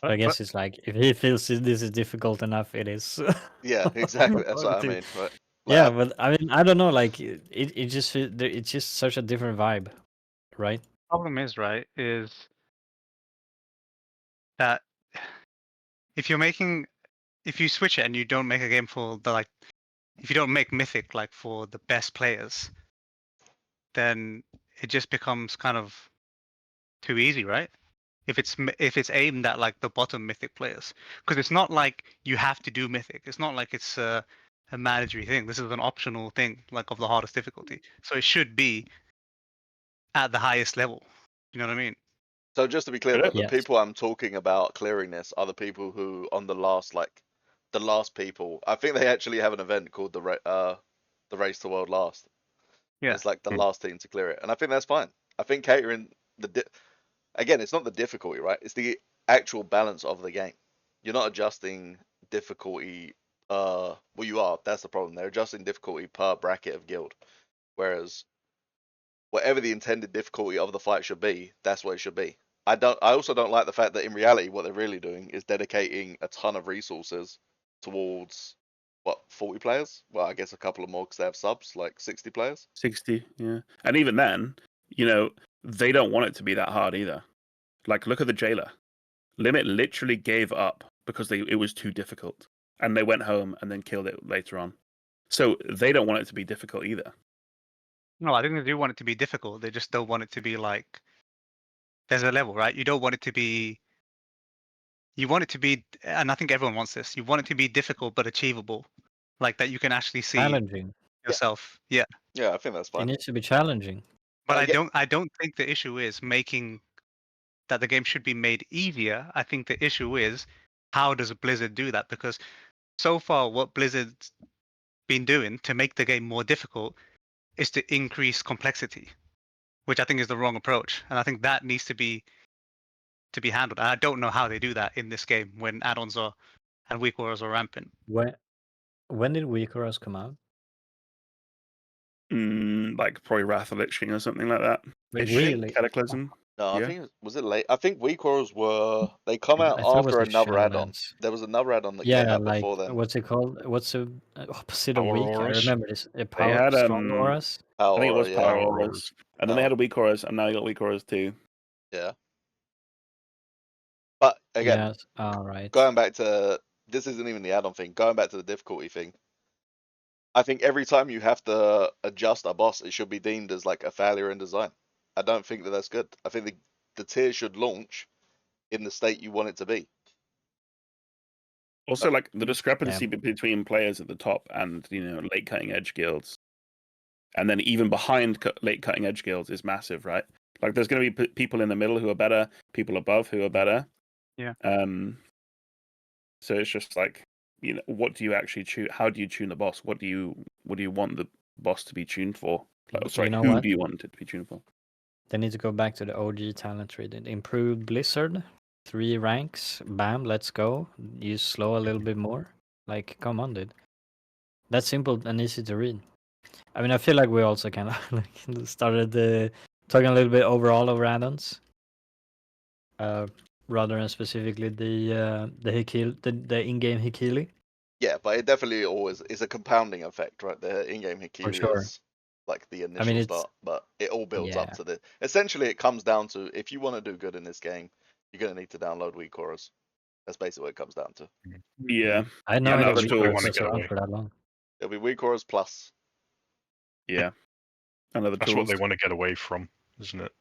S2: I guess it's like if he feels this is difficult enough, it is.
S1: Yeah, exactly. That's what I
S2: Or
S1: mean. Right?
S2: Yeah,
S1: Like,
S2: but I mean, I don't know. Like it just it's just such a different vibe, right?
S4: Problem is, right, is that if you switch it and you don't make a game for the if you don't make Mythic like for the best players, then it just becomes kind of too easy, right? If it's aimed at like the bottom Mythic players, because it's not like you have to do Mythic. It's not like it's a mandatory thing. This is an optional thing, like of the hardest difficulty. So it should be at the highest level. You know what I mean?
S1: so just to be clear
S5: It
S1: though,
S5: is.
S1: the
S2: Yes.
S1: people I'm talking about clearing this are the people who on the last people. I think they actually have an event called the Race to World Last.
S4: Yeah.
S1: It's like the
S3: Hmm.
S1: last team to clear it, and I think that's fine. I think catering again, it's not the difficulty, right? It's the actual balance of the game. You're not adjusting difficulty. Well, you are. That's the problem. They're adjusting difficulty per bracket of guild, whereas whatever the intended difficulty of the fight should be, that's what it should be. I also don't like the fact that in reality, what they're really doing is dedicating a ton of resources towards what 40 players. Well, I guess a couple of more because they have subs, like 60 players.
S5: 60, yeah. And even then, they don't want it to be that hard either. Like, look at the jailer. Limit literally gave up because it was too difficult. And they went home and then killed it later on. So they don't want it to be difficult either.
S4: No, I think they do want it to be difficult. They just don't want it to be like there's a level, right? You don't want it to be. You want it to be, and I think everyone wants this. You want it to be difficult but achievable, like that you can actually see
S2: Challenging.
S4: yourself. Yeah.
S1: Yeah, I think that's
S2: It
S1: fine.
S2: needs to be challenging.
S4: But
S1: I get
S4: I don't think the issue is making that the game should be made easier. I think the issue is how does Blizzard do that? Because so far, what Blizzard's been doing to make the game more difficult is to increase complexity, which I think is the wrong approach. And I think that needs to be handled. And I don't know how they do that in this game when add-ons are and weak auras are rampant.
S2: When did Weakeros come out?
S5: Like probably Wrath of Lich King or something like that.
S2: Wait,
S5: Ish.
S2: really?
S5: Cataclysm.
S1: no. I
S5: Yeah.
S1: think was it late. I think weak auras they come out
S2: I thought it was
S1: after
S2: like
S1: another add-on.
S2: Shadowlands.
S1: There was another add-on that came
S2: Yeah,
S1: out
S2: like
S1: before then.
S2: what's it called? What's the opposite of
S3: Power
S2: weak? I
S3: auras?
S2: remember this.
S5: They
S2: Power
S5: had
S2: strong auras.
S5: I
S1: Power
S5: think it
S1: Aura,
S5: was
S1: yeah.
S5: Power
S3: Power
S5: Auras.
S3: auras.
S5: And then they had a weak auras, and now you got weak auras too.
S1: Yeah. But again,
S2: Yes. All right.
S1: going back to this isn't even the add-on thing. Going back to the difficulty thing, I think every time you have to adjust a boss, it should be deemed as like a failure in design. I don't think that that's good. I think the tier should launch in the state you want it to be.
S5: Also, like the discrepancy
S2: Yeah.
S5: between players at the top and late cutting edge guilds, and then even behind late cutting edge guilds is massive, right? Like there's going to be people in the middle who are better, people above who are better.
S4: Yeah.
S5: So it's just like, what do you actually tune? How do you tune the boss? What do you want the boss to be tuned for? Like, sorry,
S2: know
S5: who
S2: what?
S5: do you want it to be tuned for?
S2: They need to go back to the OG talent tree. Improved Blizzard, 3 ranks. Bam, let's go. You slow a little bit more. Like, come on, dude. That's simple and easy to read. I mean, I feel like we also kind of started talking a little bit overall over add-ons. Rather than specifically the Hekili, the in-game Hekili.
S1: Yeah, but it definitely always is a compounding effect, right? The in-game Hekili
S2: sure.
S1: is like the initial
S2: it's-
S1: start, but it all builds up
S2: Yeah.
S1: to the. Essentially, it comes down to if you want to do good in this game, you're gonna need to download weak auras. That's basically what it comes down to.
S5: Yeah,
S2: I had no
S5: and
S2: idea
S5: other
S3: That's what they
S2: Weakeros
S3: want to
S5: tools.
S2: was
S3: get
S2: around
S3: away.
S2: for that long.
S1: It'll be weak auras plus.
S5: Yeah, and other
S3: That's
S5: tools.
S3: what they want to get away from, isn't it?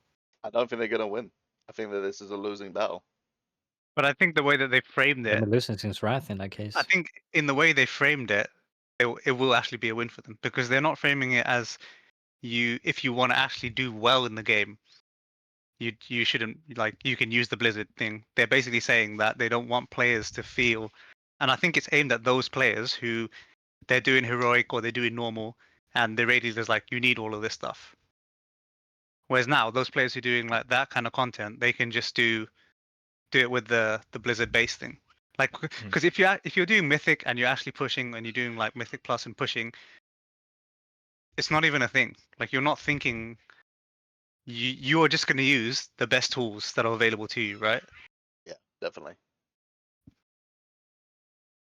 S1: I don't think they're gonna win. I think that this is a losing battle.
S4: But I think the way that they framed
S2: They've
S4: it,
S2: been losing since Wrath in that case.
S4: I think in the way they framed it, it will actually be a win for them because they're not framing it as if you want to actually do well in the game, you shouldn't you can use the Blizzard thing. They're basically saying that they don't want players to feel And I think it's aimed at those players who they're doing heroic or they're doing normal, and the raid leader's like, you need all of this stuff. Whereas now, those players who are doing like that kind of content, they can just do it with the Blizzard base thing. Like, because if you're doing Mythic and you're actually pushing and you're doing like Mythic Plus and pushing, it's not even a thing. Like you're not thinking. You are just going to use the best tools that are available to you, right?
S1: Yeah, definitely.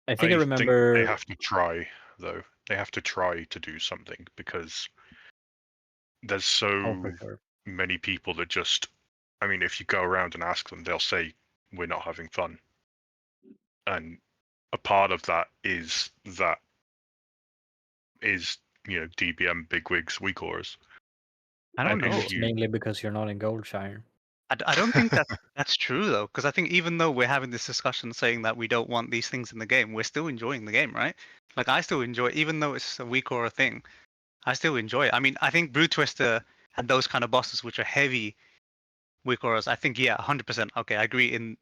S2: I
S3: I
S2: think I
S3: think
S2: remember.
S3: they have to try, though. They have to try to do something because there's
S2: Oh,
S3: so
S2: for sure.
S3: many people that just. I mean, if you go around and ask them, they'll say we're not having fun, and a part of that is DBM bigwigs weak auras.
S4: I don't
S3: And
S2: I think
S4: know.
S2: it's mainly because you're not in Goldshire.
S4: I don't think that's true though, because I think even though we're having this discussion saying that we don't want these things in the game, we're still enjoying the game, right? Like I still enjoy, even though it's a weak or a thing, I still enjoy it. I mean, I think Brood Twister and those kind of bosses, which are heavy weak auras, I think 100%. Okay, I agree in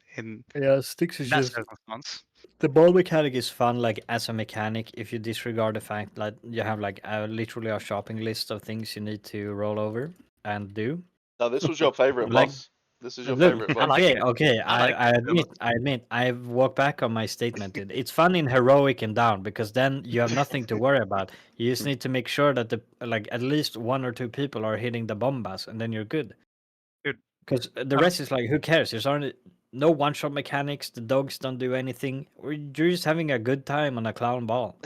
S2: Yeah, Stix is
S4: that
S2: just
S4: circumstance.
S2: the ball mechanic is fun, like as a mechanic. If you disregard the fact that you have like literally a shopping list of things you need to roll over and do.
S1: No, this was your favorite
S2: Like,
S1: boss. This is your
S2: look,
S1: favorite
S4: I
S1: boss.
S4: like
S2: okay,
S4: it.
S2: okay.
S4: I like
S2: I
S4: it so much.
S2: admit, I've walked back on my statement. Dude. It's fun in heroic and down because then you have nothing to worry about. You just need to make sure that the like at least one or two people are hitting the bombas, and then you're good.
S4: Dude,
S2: Because the
S4: I'm-
S2: rest is like, who cares? There's only no one-shot mechanics. The dogs don't do anything. You're just having a good time on a clown ball.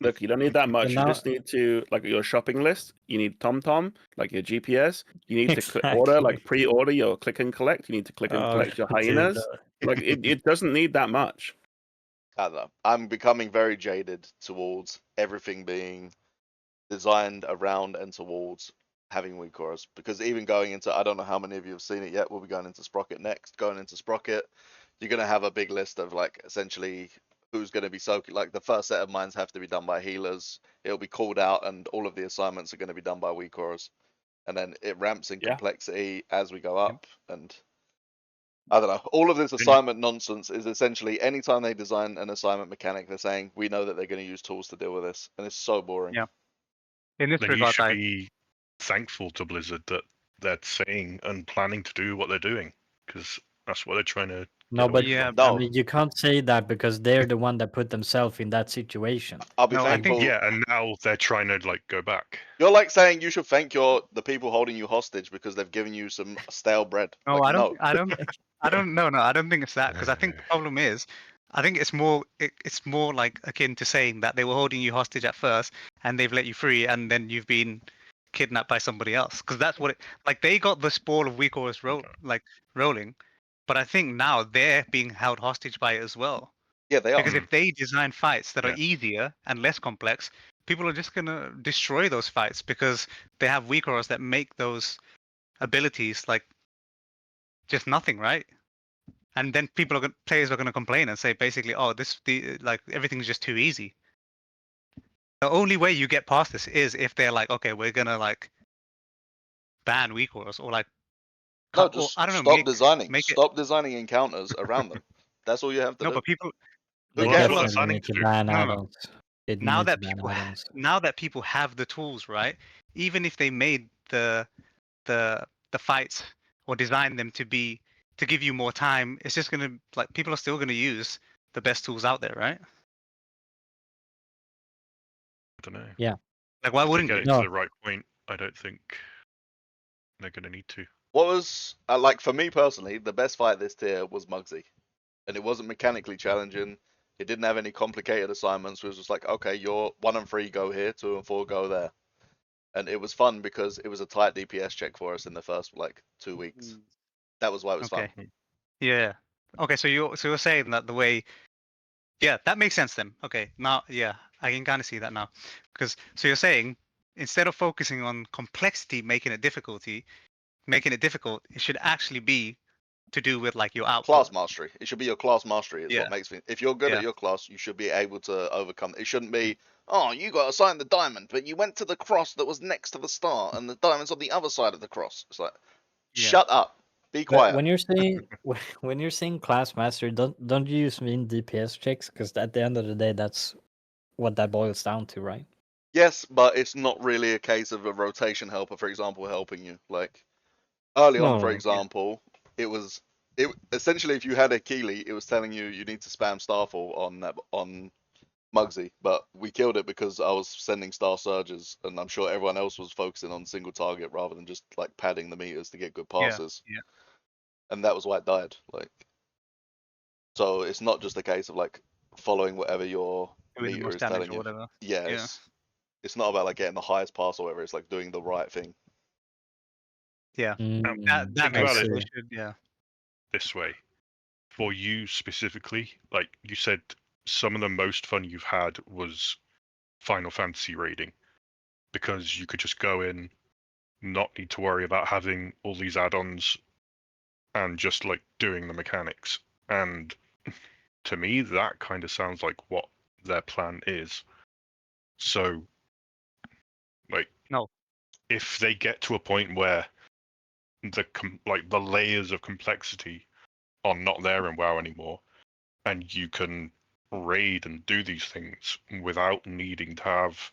S5: Look, you don't need that much.
S2: And
S5: You
S2: now,
S5: just need to, like, your shopping list. You need TomTom, like your GPS. You need to order, like, pre-order your click and collect. You need to click and
S2: oh,
S5: collect your
S2: dude,
S5: hyenas. Like, it doesn't need that much.
S1: I don't know. I'm becoming very jaded towards everything being designed around and towards having weak auras. Because even going into, I don't know how many of you have seen it yet. We'll be going into Sprocket next. Going into Sprocket, you're gonna have a big list of like essentially who's gonna be soaking. Like the first set of mines have to be done by healers. It'll be called out, and all of the assignments are gonna be done by weak auras. And then it ramps in
S5: Yeah.
S1: complexity as we go up, and I don't know. All of this
S3: Then-
S1: assignment nonsense is essentially anytime they design an assignment mechanic, they're saying we know that they're going to use tools to deal with this, and it's so boring.
S4: Yeah. In this
S3: Then you
S4: regard,
S3: should be thankful to Blizzard that they're saying and planning to do what they're doing, because that's what they're trying to.
S2: no,
S3: get
S2: but
S3: away
S4: Yeah,
S3: from.
S2: I
S1: No,
S2: mean, you can't say that because they're the one that put themselves in that situation.
S1: I'll be
S4: No, I think-
S1: thankful.
S3: Yeah, and now they're trying to like go back.
S1: You're like saying you should thank the people holding you hostage because they've given you some stale bread.
S4: No,
S1: Like,
S4: I don't.
S1: no.
S4: I don't. No, I don't think it's that because I think the problem is, I think it's more. It's more like akin to saying that they were holding you hostage at first and they've let you free and then you've been kidnapped by somebody else. Because that's what it. Like they got the ball of weak auras rolling, but I think now they're being held hostage by it as well.
S1: Yeah, they are.
S4: Because if they design fights that
S3: Yeah.
S4: are easier and less complex, people are just gonna destroy those fights because they have weak auras that make those abilities like just nothing, right? And then players are going to complain and say basically, oh, like everything's just too easy. The only way you get past this is if they're like, okay, we're gonna like ban weak auras or like
S1: No,
S4: cut, or
S1: just
S4: I don't know,
S1: stop designing.
S4: make it.
S1: Stop designing encounters around them. That's all you have to
S4: No,
S1: do.
S4: but people
S1: Who
S2: They
S3: Well, that's what
S1: cares?
S3: they're
S2: definitely
S3: planning
S2: need
S3: to
S2: to
S3: do.
S2: ban
S4: No, no.
S2: add-ons. It
S4: now
S2: needs
S4: that
S2: to ban
S4: people
S2: add-ons.
S4: now that people have the tools, right? Even if they made the fights or design them to give you more time, it's just gonna like people are still gonna use the best tools out there, right?
S3: I don't know.
S2: Yeah.
S4: Like why
S3: If they
S4: wouldn't
S3: get
S4: you?
S3: it
S2: No.
S3: to the right point, I don't think they're going to need to.
S1: What was like for me personally, the best fight this tier was Muggsy, and it wasn't mechanically challenging. It didn't have any complicated assignments. It was just like, okay, you're 1 and 3 go here, 2 and 4 go there, and it was fun because it was a tight DPS check for us in the first like 2 weeks. That was why it was
S4: Okay.
S1: fun.
S4: Yeah. Okay, so you're saying that the way, yeah, that makes sense then. Okay, now yeah, I can kind of see that now, because so you're saying instead of focusing on complexity, making it difficult, it should actually be to do with like your output.
S1: Class mastery. It should be your class mastery. Is
S4: Yeah.
S1: what makes me. If you're good
S4: Yeah.
S1: at your class, you should be able to overcome. It shouldn't be. Oh, you got assigned the diamond, but you went to the cross that was next to the star, and the diamond's on the other side of the cross. It's like,
S4: Yeah.
S1: shut up. Be
S2: But
S1: quiet.
S2: when you're saying when you're saying class master, don't you just mean DPS checks? Because at the end of the day, that's what that boils down to, right?
S1: Yes, but it's not really a case of a rotation helper, for example, helping you. Like early on, for
S2: No,
S1: example, it essentially if you had a Hekili, it was telling you need to spam Starfall on Muggsy, but we killed it because I was sending Star Surges, and I'm sure everyone else was focusing on single target rather than just like padding the meters to get good
S4: Yeah,
S1: passes,
S4: yeah.
S1: and that was why it died. Like, so it's not just a case of like following whatever your
S4: Doing the
S1: meter
S4: most
S1: is
S4: damage
S1: telling
S4: or
S1: you.
S4: whatever.
S1: Yeah,
S4: Yeah.
S1: it's not about like getting the highest pass or whatever. It's like doing the right thing.
S4: Yeah. That
S3: Think
S2: I
S4: makes
S3: about
S4: sense.
S3: it.
S4: They
S2: see.
S4: should, yeah.
S3: This way, for you specifically, like you said, some of the most fun you've had was Final Fantasy raiding, because you could just go in, not need to worry about having all these add-ons, and just like doing the mechanics. And to me, that kind of sounds like what their plan is. So, like,
S4: No.
S3: if they get to a point where the layers of complexity are not there in WoW anymore, and you can raid and do these things without needing to have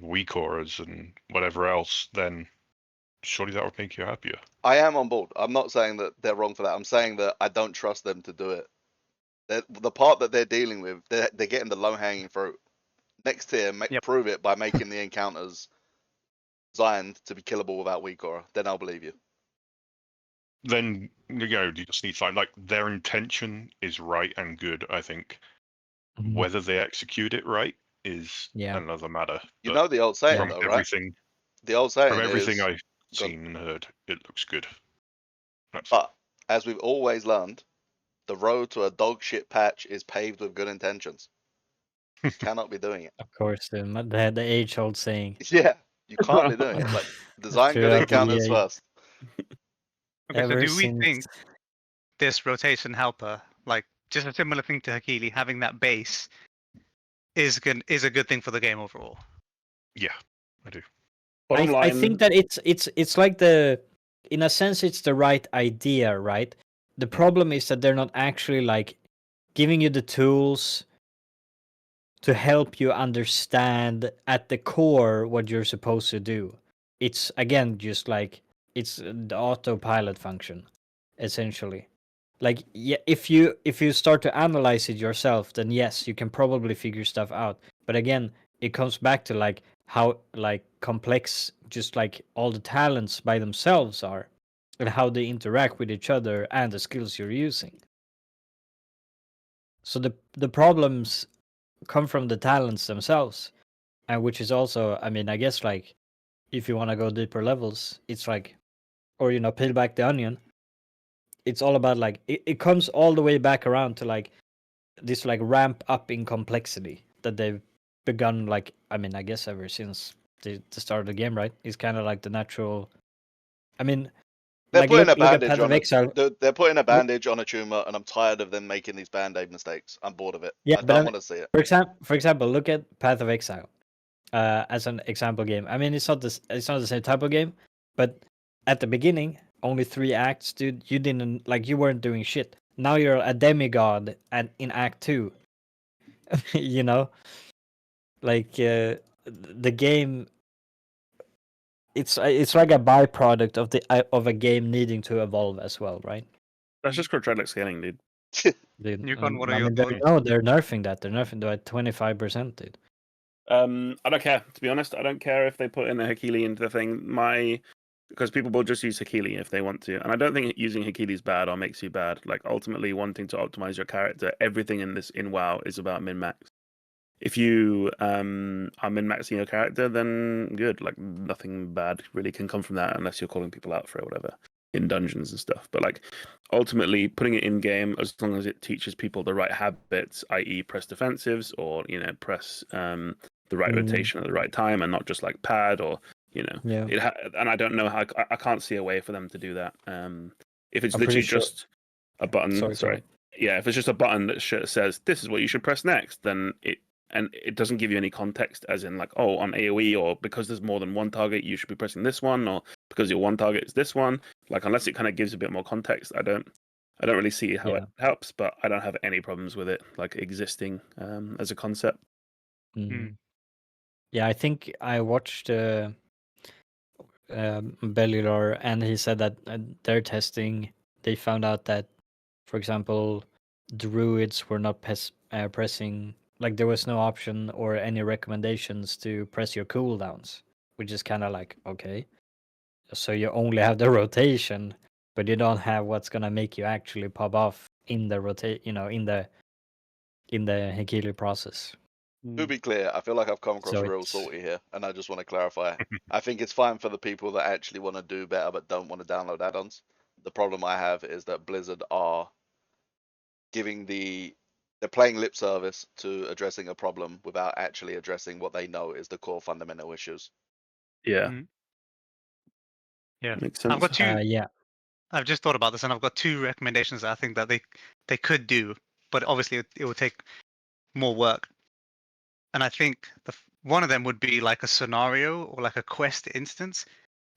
S3: weak auras and whatever else, then surely that would make you happier.
S1: I am on board. I'm not saying that they're wrong for that. I'm saying that I don't trust them to do it. The part that they're dealing with, they're getting the low hanging fruit. Next tier,
S4: Yep.
S1: prove it by making the encounters designed to be killable without weak aura. Then I'll believe you.
S3: Then you just need to like their intention is right and good. I think
S2: Mhm.
S3: whether they execute it right is
S2: Yeah.
S3: another matter.
S1: You
S3: But
S1: know the old saying
S3: from
S1: though, right?
S3: everything,
S1: The old saying
S3: from everything
S1: is,
S3: I've
S1: go-
S3: seen and heard, it looks good. That's
S1: but as we've always learned, the road to a dog shit patch is paved with good intentions. Cannot be doing it.
S2: Of course, the age-old saying
S1: Yeah, you can't be doing it. Like design good
S2: throughout the
S1: encounters first.
S4: Okay, so
S2: ever
S4: do we
S2: since.
S4: think this rotation helper, like just a similar thing to Hekili, having that base is a good thing for the game overall?
S3: yeah, I do.
S5: Bottom line,
S2: I think that it's like in a sense it's the right idea, right? The problem is that they're not actually like giving you the tools to help you understand at the core what you're supposed to do. It's again just like it's the autopilot function, essentially. Like yeah, if you start to analyze it yourself, then yes, you can probably figure stuff out. But again, it comes back to like how like complex just like all the talents by themselves are, and how they interact with each other and the skills you're using. So the problems come from the talents themselves, and which is also, I mean, I guess like if you want to go deeper levels, it's like, or peel back the onion. It's all about like it comes all the way back around to like this like ramp up in complexity that they've begun, like, I mean, I guess ever since the start of the game, right? It's kind of like the natural, I mean,
S1: They're
S2: like
S1: putting a
S2: look at
S1: bandage
S2: Path of
S1: on it.
S2: Exile.
S1: They're putting a
S2: Look,
S1: bandage on a tumor, and I'm tired of them making these band-aid mistakes. I'm bored of it.
S2: yeah,
S1: I
S2: but I
S1: don't
S2: mean,
S1: want to see it.
S2: for example, look at Path of Exile as an example game. I mean, it's not the same type of game, but at the beginning, only 3 acts, dude. You weren't doing shit. Now you're a demigod, and in Act 2, you know, like the game. It's like a byproduct of a game needing to evolve as well, right?
S5: that's just quadratic scaling, dude.
S2: Dude,
S4: Newcon, what are
S2: I
S4: your
S2: mean,
S4: thoughts?
S2: they're nerfing that. They're nerfing by 25%, dude.
S5: I don't care. To be honest, I don't care if they put in a Hekili into the thing. Because people will just use Hekili if they want to, and I don't think using Hekili is bad or makes you bad. Like ultimately, wanting to optimize your character, everything in WoW is about min max. If you are min maxing your character, then good. Like nothing bad really can come from that unless you're calling people out for it, or whatever, in dungeons and stuff. But like ultimately, putting it in game, as long as it teaches people the right habits, i.e., press defensives or press the right rotation at the right time, and not just like pad or
S2: Yeah,
S5: and I don't know how I can't see a way for them to do that. If it's
S2: I'm pretty
S5: literally
S2: sure.
S5: just a button,
S2: Sorry, go
S5: sorry,
S2: ahead.
S5: yeah, if it's just a button that says this is what you should press next, then and it doesn't give you any context, as in like, oh, on AoE, or because there's more than one target, you should be pressing this one, or because your one target is this one. Like, unless it kind of gives a bit more context, I don't really see how it helps. But I don't have any problems with it like existing as a concept.
S2: Yeah, I think I watched Bellular, and he said that their testing, they found out that, for example, druids were not pressing, like there was no option or any recommendations to press your cooldowns, which is kind of like, okay, so you only have the rotation, but you don't have what's gonna make you actually pop off in the in the Hekili process.
S1: To be clear, I feel like I've come across
S2: So
S1: real
S2: it's
S1: salty here, and I just want to clarify. I think it's fine for the people that actually want to do better but don't want to download add-ons. The problem I have is that Blizzard are they're playing lip service to addressing a problem without actually addressing what they know is the core fundamental issues.
S5: Yeah,
S4: Yeah,
S5: makes sense.
S4: I've got two.
S2: yeah,
S4: I've just thought about this, and I've got two recommendations that I think that they could do, but obviously it would take more work. And I think one of them would be like a scenario or like a quest instance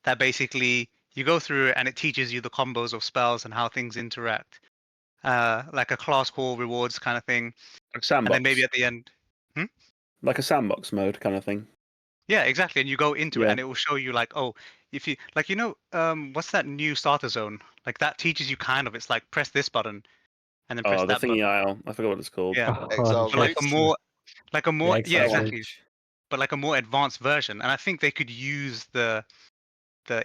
S4: that basically you go through it and it teaches you the combos of spells and how things interact, like a class call rewards kind of thing.
S5: Like sandbox.
S4: And then maybe at the end,
S5: like a sandbox mode kind of thing.
S4: yeah, exactly. And you go into it
S5: Yeah.
S4: and it will show you like, oh, if you like, what's that new starter zone? Like that teaches you kind of, it's like press this button and then press
S5: Oh, the
S4: that
S5: thingy
S4: button.
S5: aisle. I forgot what it's called.
S4: Yeah.
S1: Exile's
S4: But like
S1: Reach?
S4: a more
S2: the
S4: yeah,
S2: Exile's
S4: exactly.
S2: Reach.
S4: But like a more advanced version. And I think they could use the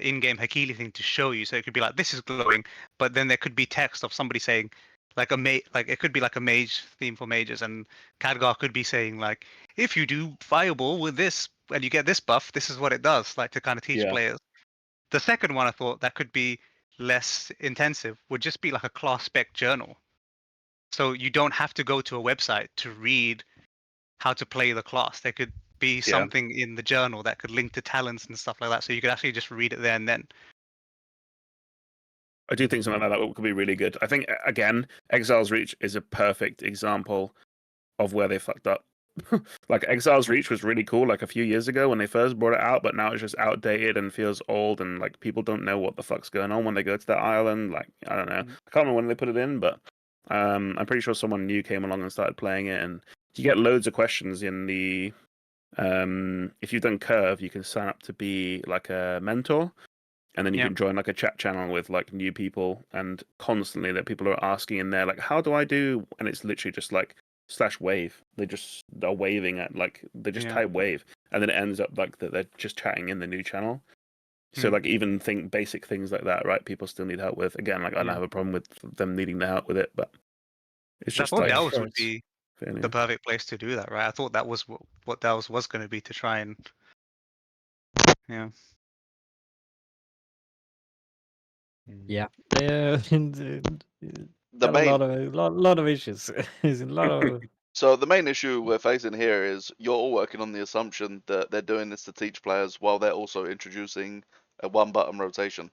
S4: in-game Hekili thing to show you. So it could be like, this is glowing, but then there could be text of somebody saying, like it could be like a mage theme for mages, and Khadgar could be saying like, if you do fireball with this and you get this buff, this is what it does, like to kind of teach
S5: Yeah.
S4: players. The second one I thought that could be less intensive would just be like a class spec journal. So you don't have to go to a website to read how to play the class. There could be something in the journal that could link to talents and stuff like that. So you could actually just read it there and then.
S5: I do think something like that could be really good. I think, again, Exile's Reach is a perfect example of where they fucked up. Like, Exile's Reach was really cool like a few years ago when they first brought it out, but now it's just outdated and feels old, and like people don't know what the fuck's going on when they go to that island. Like, I don't know. I can't remember when they put it in, but I'm pretty sure someone new came along and started playing it, and you get loads of questions in the if you've done Curve, you can sign up to be like a mentor, and then you can join like a chat channel with like new people, and constantly that people are asking in there like, how do I do? And it's literally just like /wave. They just are waving at like they just type wave, and then it ends up like that they're just chatting in the new channel. So like even basic things like that, right? People still need help with. Again, like I don't have a problem with them needing the help with it, but it's
S4: I
S5: just
S4: thought
S5: like
S4: Delves would be
S5: fairly-
S4: the perfect place to do that, right? I thought that was what Delves was going to be, to try and
S2: Yeah, and,
S1: The
S2: got a
S1: main
S2: lot of issues. There's a lot of
S1: So the main issue we're facing here is you're all working on the assumption that they're doing this to teach players while they're also introducing a one-button rotation.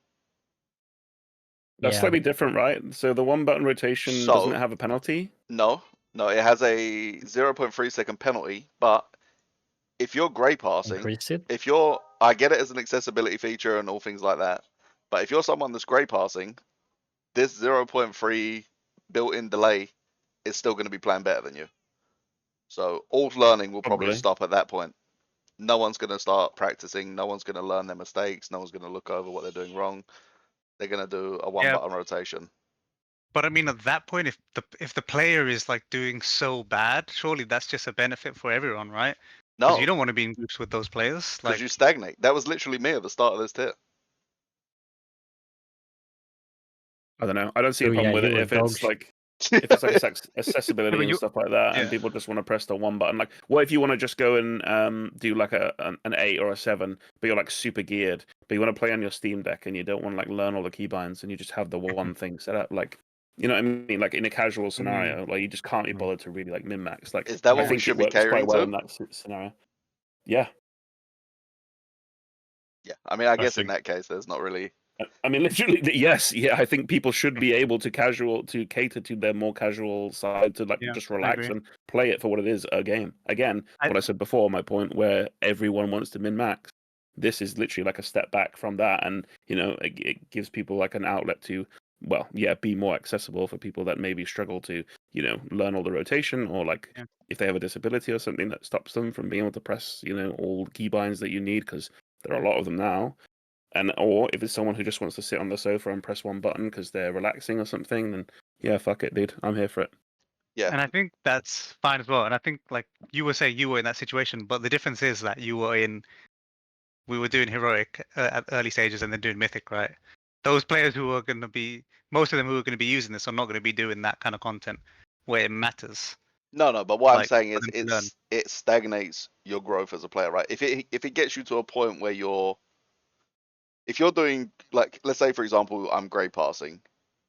S5: That's
S2: yeah.
S5: slightly different, right? So the one button rotation doesn't
S1: So-
S5: it have a penalty?
S1: No, it has a 0.3 second penalty, but if you're grey passing,
S2: Increase it.
S1: I get it as an accessibility feature and all things like that, but if you're someone that's grey passing, this 0.3 built-in delay is still going to be playing better than you. So all learning will probably
S5: Probably.
S1: stop at that point. No one's going to start practicing. No one's going to learn their mistakes. No one's going to look over what they're doing wrong. They're going to do a one-button rotation.
S4: But I mean, at that point, if the player is like doing so bad, surely that's just a benefit for everyone, right? Because
S1: No,
S4: you don't want to be in groups with those players.
S1: because
S4: Like,
S1: you stagnate. That was literally me at the start of this tier.
S5: I don't know. I don't see
S2: Oh,
S5: a problem
S2: yeah,
S5: with
S2: you
S5: it
S2: were
S5: if
S2: dog
S5: it's
S2: sh-
S5: like if it's like accessibility
S4: but
S5: and
S4: you-
S5: stuff like that, and
S4: yeah.
S5: people just want to press the one button. Like, what if you want to just go and do like an 8 or a 7, but you're like super geared, but you want to play on your Steam Deck and you don't want to like learn all the keybinds, and you just have the one thing set up, like, you know what I mean? Like in a casual scenario, like you just can't be bothered to really like min max. Like,
S1: Is that
S5: I
S1: what we
S5: think
S1: should
S5: it
S1: be
S5: works quite
S1: catering
S5: well
S1: to?
S5: in that scenario. Yeah.
S1: Yeah, I mean, I guess in
S3: think-
S1: that case, there's not really
S5: I mean, literally, yes, yeah. I think people should be able to cater to their more casual side to like
S4: Yeah,
S5: just
S4: I
S5: relax
S4: agree.
S5: and play it for what it is, a game. Again, what I said before, my point where everyone wants to min max. This is literally like a step back from that, and it gives people like an outlet to, well, yeah, be more accessible for people that maybe struggle to, learn all the rotation, or like
S4: Yeah.
S5: if they have a disability or something that stops them from being able to press, all the keybinds that you need, because there are a lot of them now. Or if it's someone who just wants to sit on the sofa and press one button because they're relaxing or something, then yeah, fuck it, dude. I'm here for it.
S1: Yeah.
S4: And I think that's fine as well. And I think like you were saying, you were in that situation, but the difference is that we were doing heroic at early stages and then doing mythic, right? Those players who are going to be, most of them who are going to be using this are not going to be doing that kind of content where it matters.
S1: No, but what I'm
S4: Like
S1: saying
S4: for
S1: is
S4: them to learn.
S1: it stagnates your growth as a player, right? If it gets you to a point where if you're doing, like, let's say for example I'm grey passing,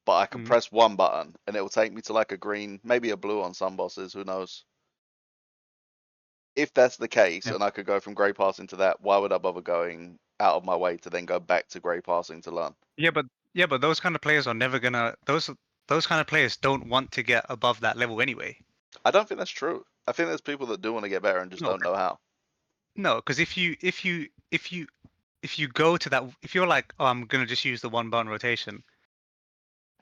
S1: but I can
S4: Mhm.
S1: press one button and it will take me to like a green, maybe a blue on some bosses, who knows? If that's the case,
S2: Yeah.
S1: and I could go from grey passing to that, why would I bother going out of my way to then go back to grey passing to learn?
S4: Yeah, but those kind of players are never gonna. Those kind of players don't want to get above that level anyway.
S1: I don't think that's true. I think there's people that do want to get better and just
S4: No,
S1: don't know how.
S4: no, because if you go to that, if you're like, oh, I'm gonna just use the one button rotation,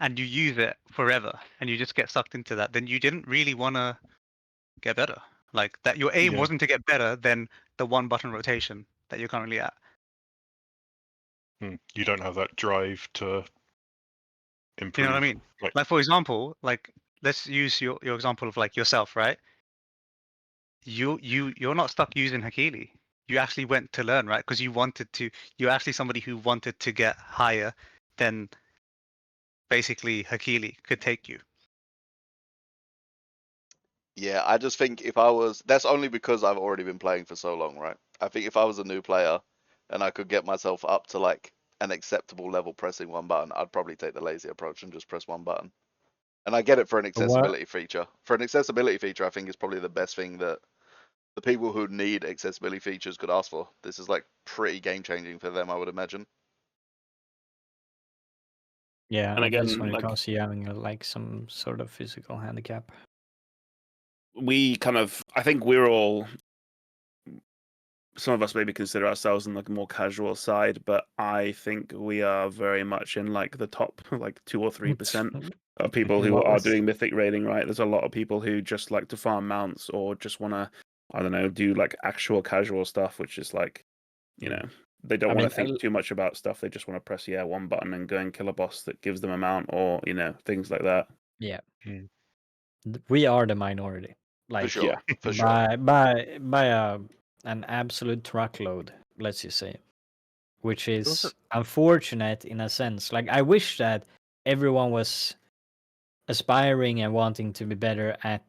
S4: and you use it forever, and you just get sucked into that, then you didn't really want to get better. Like that, your aim
S3: Yeah.
S4: wasn't to get better than the one button rotation that you're currently at.
S3: You don't have that drive to
S4: You know what I
S3: improve.
S4: mean?
S3: Like,
S4: Like for example, like let's use your example of like yourself, right? You're not stuck using Hekili. You actually went to learn, right? Because you wanted to. You're actually somebody who wanted to get higher than basically Hekili could take you.
S1: Yeah, I just think if I was, that's only because I've already been playing for so long, right? I think if I was a new player and I could get myself up to like an acceptable level pressing one button, I'd probably take the lazy approach and just press one button. And I get it for an
S2: What?
S1: accessibility feature. For an accessibility feature, I think is probably the best thing that the people who need accessibility features could ask for. This is like pretty game changing for them, I would imagine.
S2: Yeah,
S5: And
S2: at least
S5: again,
S2: when it
S5: like
S2: comes to having like some sort of physical handicap.
S5: I think we're all, some of us maybe consider ourselves in like a more casual side, but I think we are very much in like the top like 2 or 3% of people who are
S2: Lowest.
S5: doing mythic raiding, right? There's a lot of people who just like to farm mounts or just want to, I don't know, do like actual casual stuff, which is like, they don't
S2: I
S5: want
S2: mean,
S5: to think too much about stuff. They just want to press one button and go and kill a boss that gives them a mount, or things like that.
S2: yeah,
S3: Mm.
S2: we are the minority.
S1: For
S2: Like
S1: sure.
S5: Yeah.
S1: For sure.
S2: by an absolute truckload, let's just say, which
S4: Also,
S2: is unfortunate in a sense. Like I wish that everyone was aspiring and wanting to be better at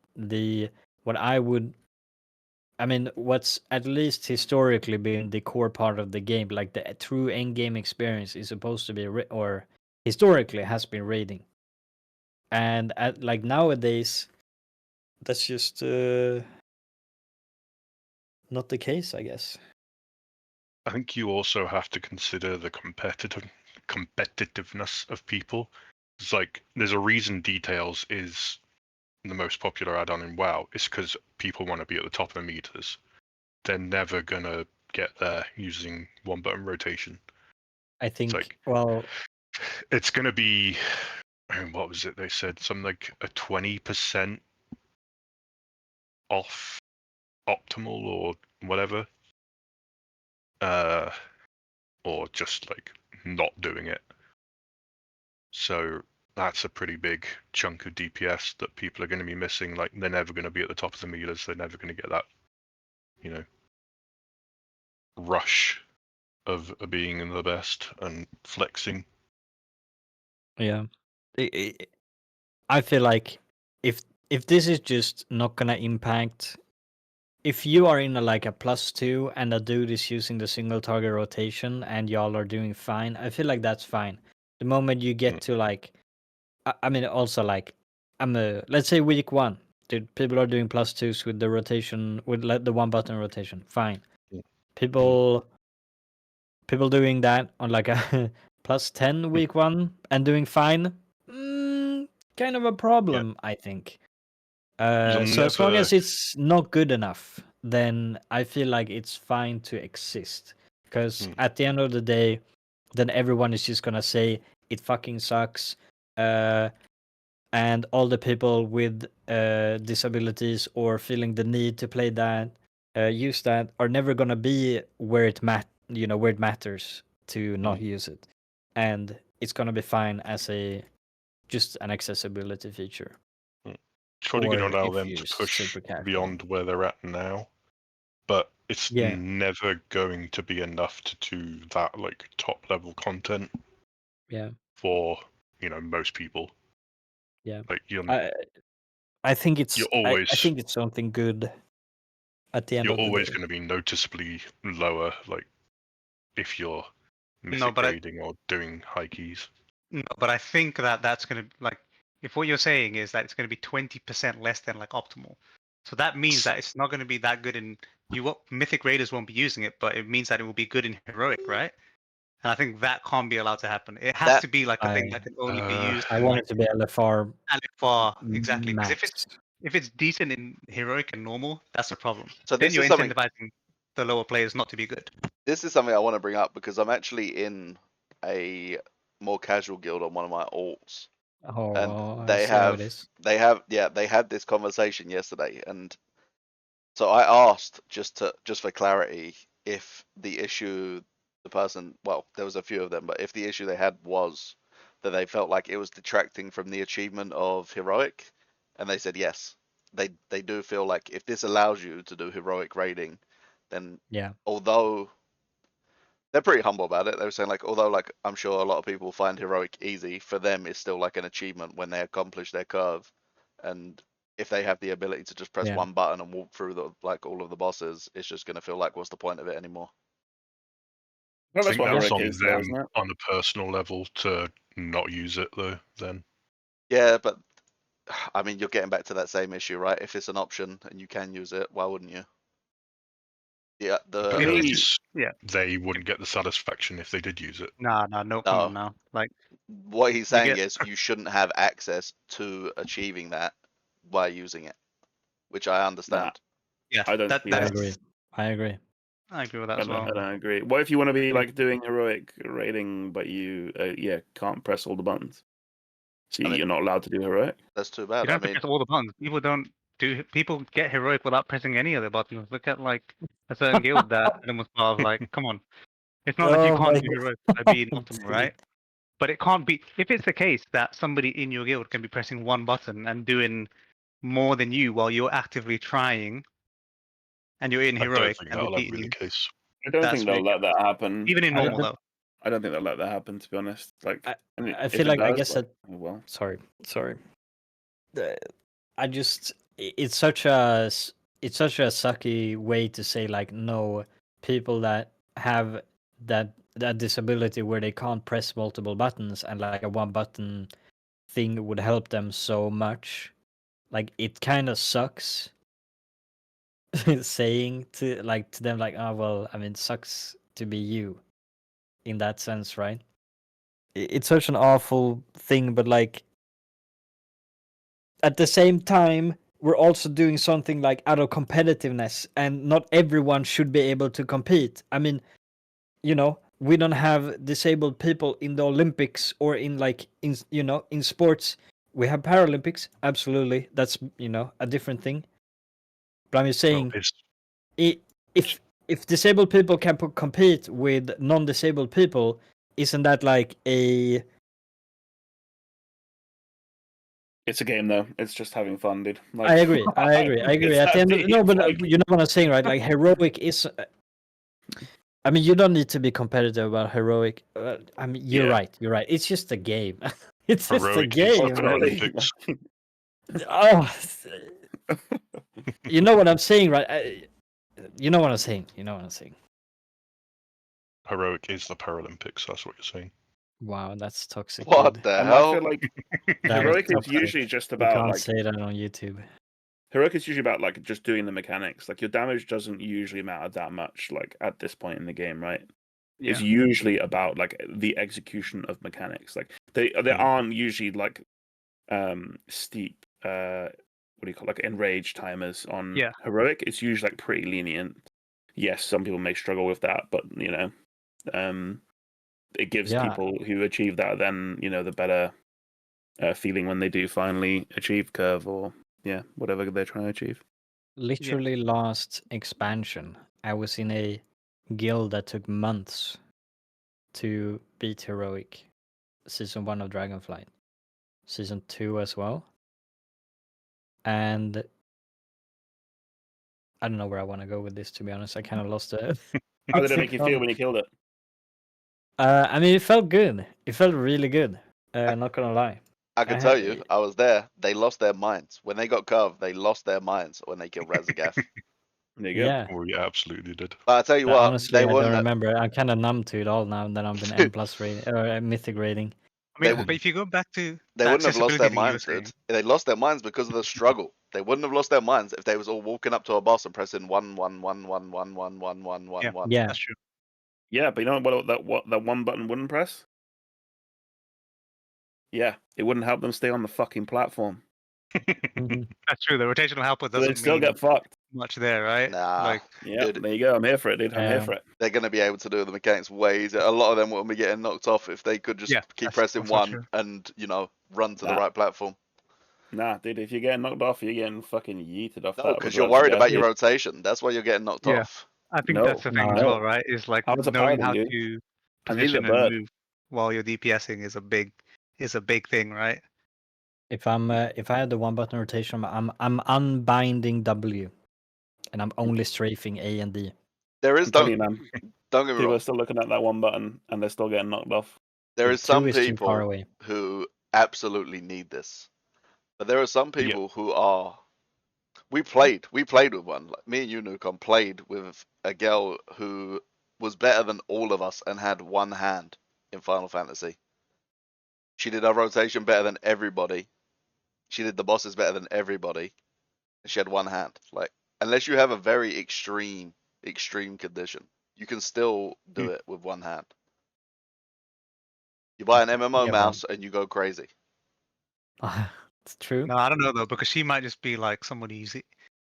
S2: what's at least historically been the core part of the game, like the true end game experience is supposed to be or historically has been raiding. And at like nowadays, that's just not the case, I guess.
S3: I think you also have to consider the competitiveness of people. It's like there's a reason Details is the most popular add-on in WoW. It's because people want to be at the top of the meters. They're never gonna get there using one button rotation.
S2: I
S3: It's
S2: think,
S3: like
S2: well,
S3: it's gonna be, what was it they said? Something like a 20% off optimal or whatever. Or just like not doing it. So that's a pretty big chunk of DPS that people are going to be missing. Like they're never going to be at the top of the meters. They're never going to get that, rush of being the best and flexing.
S2: yeah. I feel like if this is just not gonna impact, if you are in like a +2 and a dude is using the single target rotation and y'all are doing fine, I feel like that's fine. The moment you get to like, I mean, also like, let's say week 1, dude, people are doing +2s with the rotation, with like the one button rotation, fine.
S3: Mm.
S2: People doing that on like a plus 10 week 1 and doing fine, kind of a problem, I think.
S3: You'll
S2: So as long
S3: never.
S2: as it's not good enough, then I feel like it's fine to exist. Because at the end of the day, then everyone is just gonna say it fucking sucks. And all the people with disabilities or feeling the need to play that, use that, are never gonna be where it where it matters to not use it, and it's gonna be fine as just an accessibility feature.
S3: It's probably going
S2: Or
S3: to allow
S2: if
S3: them
S2: you're
S3: to push
S2: super casual.
S3: beyond where they're at now, but it's
S2: Yeah.
S3: never going to be enough to do that like top level content.
S2: Yeah.
S3: For most people.
S2: Yeah.
S3: Like
S2: I think it's
S3: you're
S2: I
S3: always
S2: think it's something good at the end
S3: you're
S2: of the
S3: always
S2: day.
S3: going to be noticeably lower. Like if you're mythic
S4: but
S3: raiding or doing high keys.
S4: No, but I think that that's going to like if what you're saying is that it's going to be 20% less than like optimal. So that means that it's not going to be that good in Mythic Raiders won't be using it, but it means that it will be good in heroic, right? And I think that can't be allowed to happen. It has
S1: That
S4: to be like a thing that can only be used
S2: I
S4: in
S2: want
S4: like
S2: it to be LFR
S4: LFR, exactly. Because
S2: max.
S4: if it's decent in heroic and normal, that's a problem.
S1: So
S4: Then
S1: this
S4: you're
S1: is something.
S4: incentivizing the lower players not to be good.
S1: This is something I want to bring up because I'm actually in a more casual guild on one of my alts, and
S2: Oh, I
S1: they
S2: see how it
S1: have
S2: is.
S1: they had this conversation yesterday, and so I asked just for clarity if the issue the person, well, there was a few of them, but if the issue they had was that they felt like it was detracting from the achievement of heroic, and they said yes, they do feel like if this allows you to do heroic raiding, then
S2: Yeah.
S1: although they're pretty humble about it, they were saying like although like I'm sure a lot of people find heroic easy, for them it's still like an achievement when they accomplish their curve, and if they have the ability to just press
S2: Yeah.
S1: one button and walk through all of the bosses, it's just gonna feel like what's the point of it anymore?
S5: Well,
S3: I
S5: that's
S3: think
S5: what
S3: that's
S5: heroic
S3: on
S5: is, though,
S3: them
S5: isn't it?
S3: on a personal level to not use it though. Then
S1: Yeah, but I mean you're getting back to that same issue, right? If it's an option and you can use it, why wouldn't you? Yeah,
S3: because
S5: me-
S4: yeah.
S3: they wouldn't get the satisfaction if they did use it.
S4: No, come on
S1: no.
S4: now. Like
S1: What he's
S4: you
S1: saying
S4: get
S1: is you shouldn't have access to achieving that by using it, which I understand.
S4: yeah,
S5: I don't see
S2: I
S5: that.
S2: agree. I agree.
S4: I agree with that as
S5: I
S4: well.
S5: don't agree. What if you want to be like doing heroic raiding, but you can't press all the buttons? So
S1: I mean,
S5: you're not allowed to do heroic.
S1: that's too
S4: You
S1: bad.
S4: don't
S1: I
S4: have to
S1: mean,
S4: press all the buttons. People get heroic without pressing any of the buttons. Look at like a certain guild that Adam was part of. Like, come on, it's not like you
S2: Oh
S4: can't
S2: my
S4: do heroic by being optimal,
S2: dude.
S4: right? But it can't be if it's the case that somebody in your guild can be pressing one button and doing more than you while you're actively trying, and you're in
S3: I don't
S4: heroic
S3: think
S4: and
S3: that'll
S4: they're
S3: ever be
S4: beating
S3: the
S4: you.
S3: case.
S5: I don't
S4: That's
S5: think they'll let
S4: ridiculous.
S5: that happen.
S4: Even in
S2: I
S4: normal
S2: don't-
S4: though.
S5: I don't think they'll let that happen. To be honest, like,
S2: I-
S5: and
S2: I
S5: if
S2: feel
S5: it
S2: like I
S5: does,
S2: guess
S5: like,
S2: that.
S5: oh, well,
S2: Sorry. I just it's such a sucky way to say like no, people that have that disability where they can't press multiple buttons and like a one button thing would help them so much. Like it kind of sucks saying to them like, oh well, I mean, it sucks to be you in that sense, right? It's such an awful thing, but like at the same time, we're also doing something like out of competitiveness, and not everyone should be able to compete. I mean, we don't have disabled people in the Olympics or in like in sports. We have Paralympics, absolutely. That's a different thing. But I'm just
S3: Well,
S2: saying,
S3: it's
S2: if disabled people can compete with non-disabled people, isn't that like a?
S5: it's a game though. It's just having fun, dude. Like,
S2: I agree.
S5: it's
S2: At the
S5: that
S2: end of
S5: deep,
S2: no, but
S5: like,
S2: you know what I'm saying, right? Like heroic is. I mean, you don't need to be competitive about heroic. I mean, you're
S5: Yeah.
S2: right. You're right. It's just a game. It's just a
S3: heroic is the
S2: game.
S5: ultimately,
S3: Paralympics.
S2: Oh, you know what I'm saying, right? You know what I'm saying.
S3: Heroic is the Paralympics. That's what you're saying.
S2: Wow, that's toxic.
S1: what
S2: Dude.
S1: the
S5: and I
S1: hell?
S5: feel like
S2: That
S5: heroic is
S2: toxic.
S5: usually just
S2: You
S5: about
S2: can't
S5: like
S2: say that on YouTube.
S5: heroic is usually about like just doing the mechanics. Like your damage doesn't usually matter that much. Like at this point in the game, right? It's
S4: Yeah.
S5: usually about like the execution of mechanics. Like they aren't usually like steep what do you call it, like enrage timers on
S4: Yeah.
S5: heroic. It's usually like pretty lenient. Yes, some people may struggle with that, but it gives
S2: Yeah.
S5: people who achieve that then the better feeling when they do finally achieve curve or whatever they're trying to achieve.
S2: Literally last expansion, I was in a guild that took months to beat heroic. Season 1 of Dragonflight. Season 2 as well. And I don't know where I want to go with this, to be honest. I kind of lost it.
S5: How did it make you feel when you killed it?
S2: I mean, it felt good. It felt really good. Not gonna lie.
S1: I can tell you, I was there. They lost their minds when they got curved. They lost their minds when they killed Razageth.
S5: There you go.
S2: Yeah.
S3: Oh, yeah, absolutely did.
S1: But I tell you
S2: But
S1: what,
S2: honestly,
S1: they
S2: I don't
S1: wouldn't.
S2: remember. I'm kind of numb to it all now that I'm an M plus rating or mythic rating.
S4: I mean,
S1: They
S4: but if you go back to
S1: They
S4: the
S1: wouldn't have lost
S4: accessibility
S1: their
S4: thing you were
S1: minds, dude.
S4: saying,
S1: They lost their minds because of the struggle. They wouldn't have lost their minds if they was all walking up to a boss and pressing 1 1 1 1 1 1 1 1 1
S2: Yeah.
S4: that's true.
S5: Yeah, but you know what that one button wouldn't press? Yeah, it wouldn't help them stay on the fucking platform.
S4: That's true. The rotational helper
S5: So they'd
S4: doesn't
S5: still
S4: mean
S5: get fucked.
S4: much there, right?
S1: Nah,
S4: Like,
S5: Yeah,
S1: dude,
S5: there you go. I'm here for it, dude. I'm here for it.
S1: they're gonna be able to do the mechanics way easier. A lot of them will be getting knocked off if they could just
S4: Yeah,
S1: keep
S4: that's
S1: pressing
S4: also
S1: one
S4: true.
S1: and run to the
S5: Nah.
S1: right platform.
S5: Nah, dude, if you're getting knocked off, you're getting fucking yeeted off
S1: No,
S5: that.
S1: because you're
S5: regardless of
S1: worried
S5: the
S1: about your
S5: attitude.
S1: rotation. That's why you're getting knocked
S4: Yeah.
S1: off.
S4: I think
S5: No,
S4: that's the thing as
S2: no.
S4: well, right? Is like
S5: I was a
S4: knowing
S5: paladin,
S4: how
S5: dude.
S4: to
S5: I needed
S4: position
S5: a
S4: and
S5: bird.
S4: move while you're DPSing is a big thing, right?
S2: If I had the one button rotation, I'm unbinding W, and I'm only strafing A and D.
S1: There is
S5: I'm telling you, man.
S1: don't get me
S5: People
S1: wrong.
S5: are still looking at that one button and they're still getting knocked off.
S1: There
S2: The
S1: is
S2: 2
S1: some
S2: is too far
S1: people
S2: away.
S1: who absolutely need this, but there are some people who are. We played with one. Like, me and you, Nukon, played with a girl who was better than all of us and had one hand in Final Fantasy. She did our rotation better than everybody. She did the bosses better than everybody. And she had one hand. Like, unless you have a very extreme condition, you can still do it with one hand. You buy an MMO
S2: Yeah,
S1: mouse and you go crazy.
S2: It's true.
S4: No, I don't know though, because she might just be like somebody who's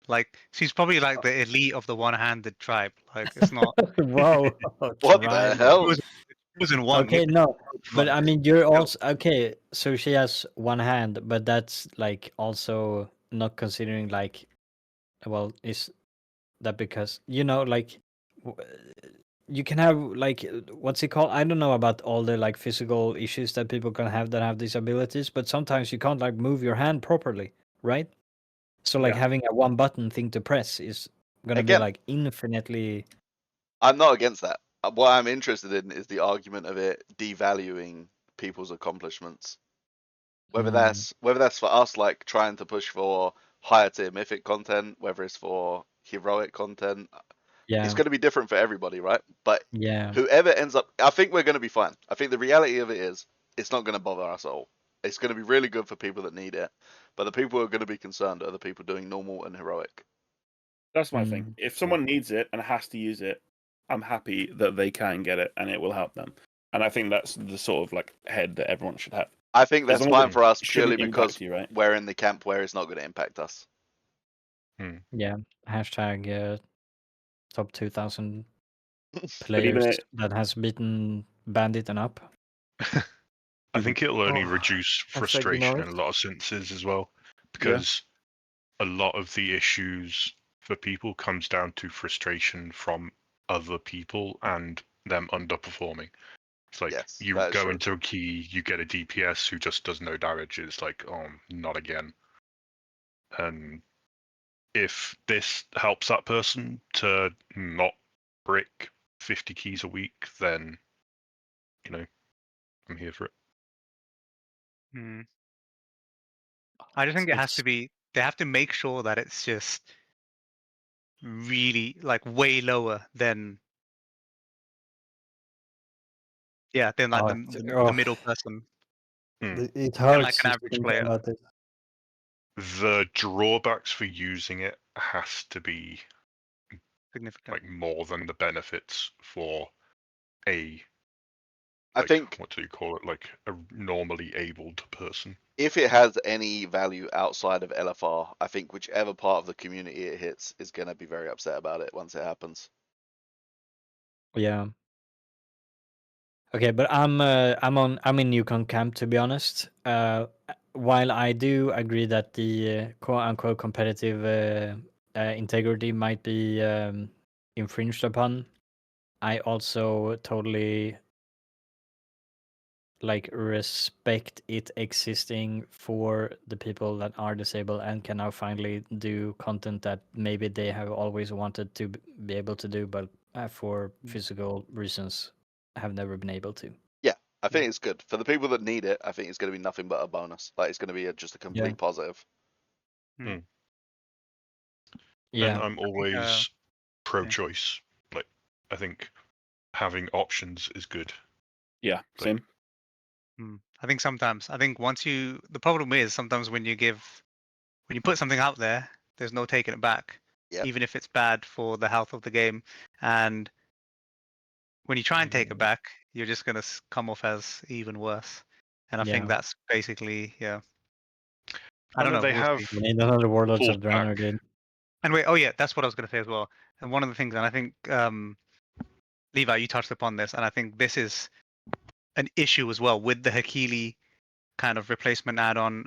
S4: like she's probably like the elite of the one-handed tribe. Like it's not.
S2: Whoa.
S1: What the
S2: Tribe.
S1: hell?
S4: It was in one.
S2: Okay,
S4: yeah.
S2: no, but I mean, you're
S4: Still.
S2: also okay. So she has one hand, but that's like also not considering like, well, is that because like you can have like what's it called? I don't know about all the like physical issues that people can have that have these abilities, but sometimes you can't like move your hand properly, right? So like
S5: Yeah.
S2: having a one button thing to press is gonna be
S1: Again,
S2: like infinitely.
S1: I'm not against that. What I'm interested in is the argument of it devaluing people's accomplishments. Whether that's for us, like trying to push for higher tier mythic content, whether it's for heroic content,
S2: Yeah,
S1: it's going to be different for everybody, right? But
S2: yeah.
S1: whoever ends up, I think we're going to be fine. I think the reality of it is, it's not going to bother us at all. It's going to be really good for people that need it, but the people who are going to be concerned are the people doing normal and heroic.
S5: That's my thing. If someone needs it and has to use it, I'm happy that they can get it and it will help them. And I think that's the sort of like head that everyone should have.
S1: I think
S5: As
S1: that's
S5: long as
S1: fine for us
S5: it shouldn't
S1: purely because
S5: impact you, right?
S1: we're in the camp where it's not going to impact us.
S2: Yeah, hashtag top 2000
S5: But
S2: players
S5: even
S2: that has beaten Bandit and up.
S3: I think it'll only
S6: Oh,
S3: reduce
S6: hashtag
S3: frustration in
S6: ignored.
S3: a lot of senses as well, because a lot of the issues for people comes down to frustration from other people and them underperforming. It's like
S1: Yes,
S3: you
S1: that is
S3: go
S1: true.
S3: into a key, you get a DPS who just does no damage. It's like, oh, not again. And if this helps that person to not brick 50 keys a week, then I'm here for it.
S4: I just think it has
S2: It's
S4: to be. They have to make sure that it's just really like way lower than than like the middle person,
S2: it
S4: than like
S2: hurts
S4: an
S2: just
S4: average
S2: thinking
S4: player.
S2: about it.
S3: The drawbacks for using it has to be
S4: Significant.
S3: like more than the benefits for a
S1: I
S3: like,
S1: think
S3: what do you call it? Like a normally abled person.
S1: if it has any value outside of LFR, I think whichever part of the community it hits is going to be very upset about it once it happens.
S2: Yeah. Okay, but I'm in Yukon camp, to be honest. While I do agree that the quote unquote competitive integrity might be infringed upon, I also totally like respect it existing for the people that are disabled and can now finally do content that maybe they have always wanted to be able to do, but for physical reasons have never been able to.
S1: Yeah, I think it's good for the people that need it. I think it's going to be nothing but a bonus. Like it's going to be just a complete positive.
S3: Hmm.
S2: Yeah.
S3: And I'm always
S4: yeah.
S3: pro-choice. Like, I think having options is good.
S5: Yeah, same.
S4: I think sometimes, the problem is sometimes when you put something out there, there's no taking it back,
S1: Yep.
S4: even if it's bad for the health of the game. And when you try and take it back, you're just going to come off as even worse. And I think
S2: Yeah.
S4: that's basically, yeah. I
S3: I
S4: don't
S3: know
S4: know.
S3: they
S4: We'll
S3: have
S4: see.
S2: We need another Warlords
S3: pulled
S2: of Draenor
S3: back.
S2: game.
S4: And wait, oh yeah, that's what I was going to say as well. And one of the things, and I think Levi, you touched upon this, and I think this is an issue as well with the Hekili kind of replacement add-on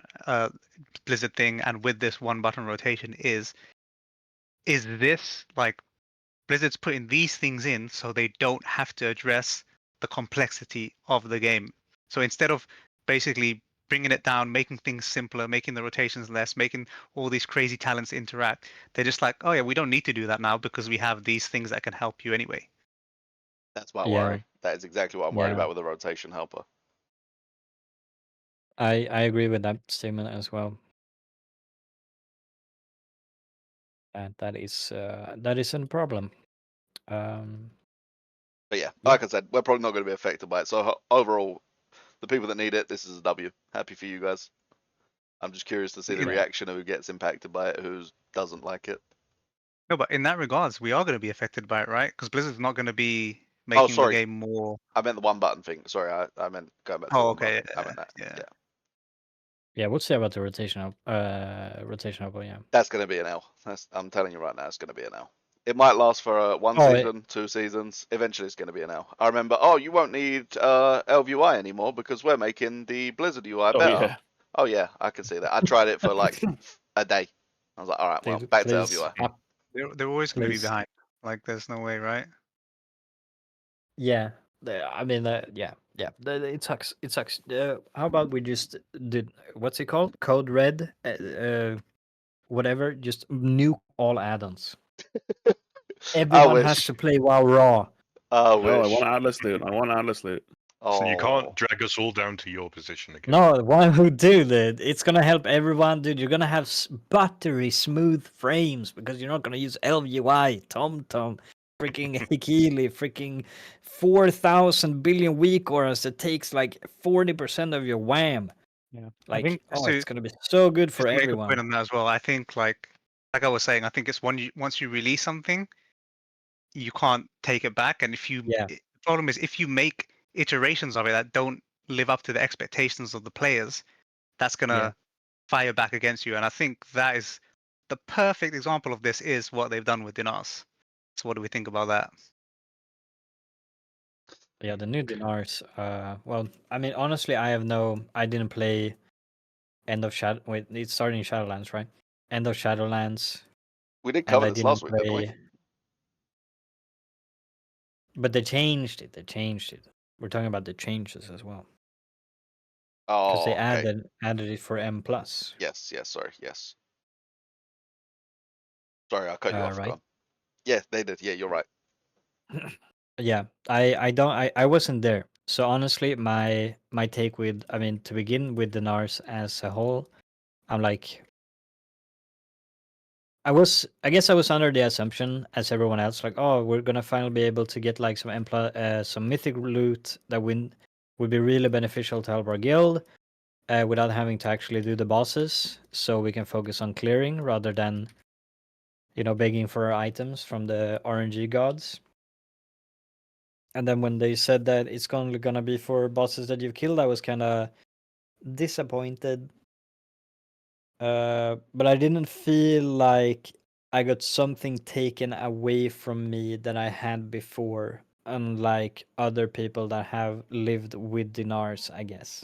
S4: Blizzard thing, and with this one button rotation is this like Blizzard's putting these things in so they don't have to address the complexity of the game. So instead of basically bringing it down, making things simpler, making the rotations less, making all these crazy talents interact, they're just like, oh yeah, we don't need to do that now because we have these things that can help you anyway.
S1: That's my
S2: Yeah.
S1: worry. That is exactly what I'm worried about with the rotation helper.
S2: I agree with that statement as well. And that is a problem.
S1: But yeah, like I said, we're probably not going to be affected by it. So overall, the people that need it, this is a W. Happy for you guys. I'm just curious to see the
S2: Yeah.
S1: reaction of who gets impacted by it, who doesn't like it.
S4: No, but in that regards, we are going to be affected by it, right? Because Blizzard's not going to be
S1: Oh,
S4: making the
S1: sorry.
S4: game more.
S1: I meant the one button thing. Sorry, I meant going back to the
S4: Oh,
S1: one
S4: okay.
S1: button. I meant that.
S4: Yeah.
S1: Yeah.
S2: Yeah, we'll see about the rotation helper, yeah.
S1: That's going to be an L. I'm telling you right now, it's going to be an L. It might last for one
S2: Oh,
S1: season, 2 seasons. Eventually, it's going to be an L. I remember, oh, you won't need LVUI anymore because we're making the Blizzard UI
S5: Oh
S1: better.
S5: yeah.
S1: Oh, yeah, I can see that. I tried it for like a day. I was like, all right, well, back to
S2: Please
S1: LVUI.
S2: up.
S4: They're always going to be
S2: Please.
S4: behind. Like, there's no way, right?
S2: Yeah, I mean, yeah. It sucks. It sucks. How about we just did what's it called? Code Red, whatever. Just nuke all add-ons.
S1: I
S2: Everyone has
S1: wish.
S2: to play WoW Raw.
S1: I
S5: No, I
S1: wish.
S5: want Atlas loot. I want Atlas loot.
S3: So you
S1: Oh,
S3: can't drag us all down to your position again.
S2: No, why would do that? It's gonna help everyone, dude. You're gonna have buttery smooth frames because you're not gonna use LUI, TomTom, freaking Hekili, freaking 4,000 billion weak auras that takes like 40% of your WAM.
S4: Yeah. I
S2: Like,
S4: think
S2: it's gonna be so good for
S4: just to make a
S2: everyone.
S4: point on that as well. I think like I was saying, I think it's once you release something, you can't take it back. And
S2: Yeah.
S4: the problem is if you make iterations of it that don't live up to the expectations of the players, that's gonna
S2: Yeah.
S4: fire back against you. And I think that is the perfect example of this is what they've done with Dinars. So what do we think about that?
S2: Yeah, the new Dinars. Well, I mean, honestly, I didn't play End of Shadow. Wait, it's starting Shadowlands, right? End of Shadowlands.
S1: we did
S2: And
S1: cover
S2: I
S1: this
S2: didn't
S1: last week, didn't we?
S2: play. But they changed it. They changed it. We're talking about the changes as well. Because they
S1: Oh, okay.
S2: added it for M plus.
S1: Yes, sorry, yes. Sorry, I cut you off.
S2: Right?
S1: Go on. Yeah, they did. Yeah, you're right.
S2: Yeah, I wasn't there. So honestly, my take with, I mean, to begin with the NARS as a whole, I'm like, I guess I was under the assumption, as everyone else, like, oh, we're gonna finally be able to get like some mythic loot that would be really beneficial to help our guild, without having to actually do the bosses, so we can focus on clearing rather than, begging for items from the RNG gods. And then when they said that it's only gonna be for bosses that you've killed, I was kind of disappointed. But I didn't feel like I got something taken away from me that I had before, unlike other people that have lived with dinars, I guess.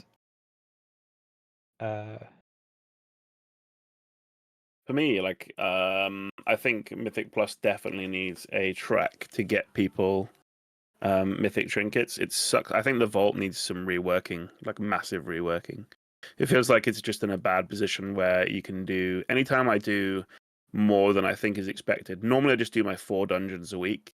S5: For me, like, I think Mythic Plus definitely needs a track to get people Mythic trinkets. It sucks. I think the Vault needs some reworking, like massive reworking. It feels like it's just in a bad position where you can do. Anytime I do more than I think is expected, normally I just do my 4 dungeons a week.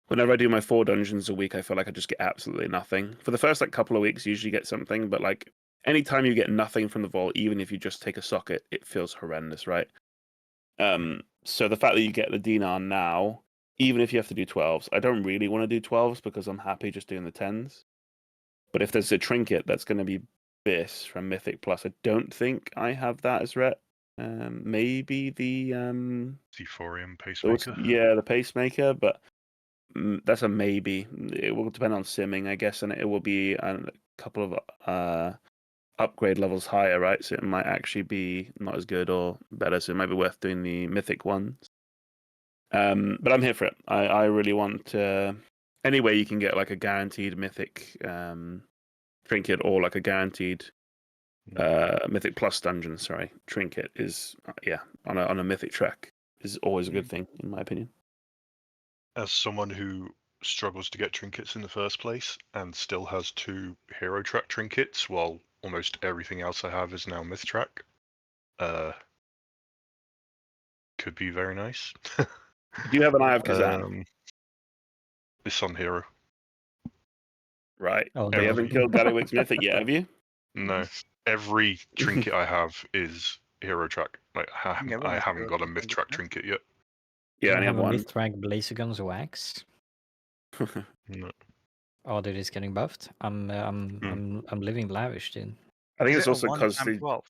S5: Whenever I do my 4 dungeons a week, I feel like I just get absolutely nothing. For the first like couple of weeks, you usually get something, but like anytime you get nothing from the Vault, even if you just take a socket, it feels horrendous, right? So the fact that you get the dinar now, even if you have to do 12s, I don't really want to do 12s because I'm happy just doing the 10s. But if there's a trinket that's going to be this from Mythic Plus, I don't think I have that as ret. Maybe the
S3: Sephorium Pacemaker.
S5: the pacemaker, but that's a maybe. It will depend on simming, I guess, and it will be a couple of upgrade levels higher, right? So it might actually be not as good or better. So it might be worth doing the mythic ones. But I'm here for it. I really want any way you can get like a guaranteed mythic trinket or like a guaranteed mythic plus dungeon. Sorry, trinket is on a mythic track is always a good thing in my opinion.
S3: As someone who struggles to get trinkets in the first place and still has 2 hero track trinkets while almost everything else I have is now myth track, could be very nice.
S5: Do you have an Eye of Kazan?
S3: It's on hero.
S5: Right.
S2: Oh,
S5: But you
S2: no.
S5: haven't killed Gallywig's mythic yet, have you?
S3: No, every trinket I have is hero track. Like I haven't got a myth track trinket yet.
S5: Yeah, I
S2: I
S5: only
S2: have
S5: have
S2: a
S5: one.
S2: Mythrack Blazigon's wax.
S3: No.
S2: Oh, dude, it's getting buffed. I'm living lavish, dude.
S5: I think
S4: Is
S5: it's
S4: it a
S5: also
S4: 1
S5: because
S4: times 12?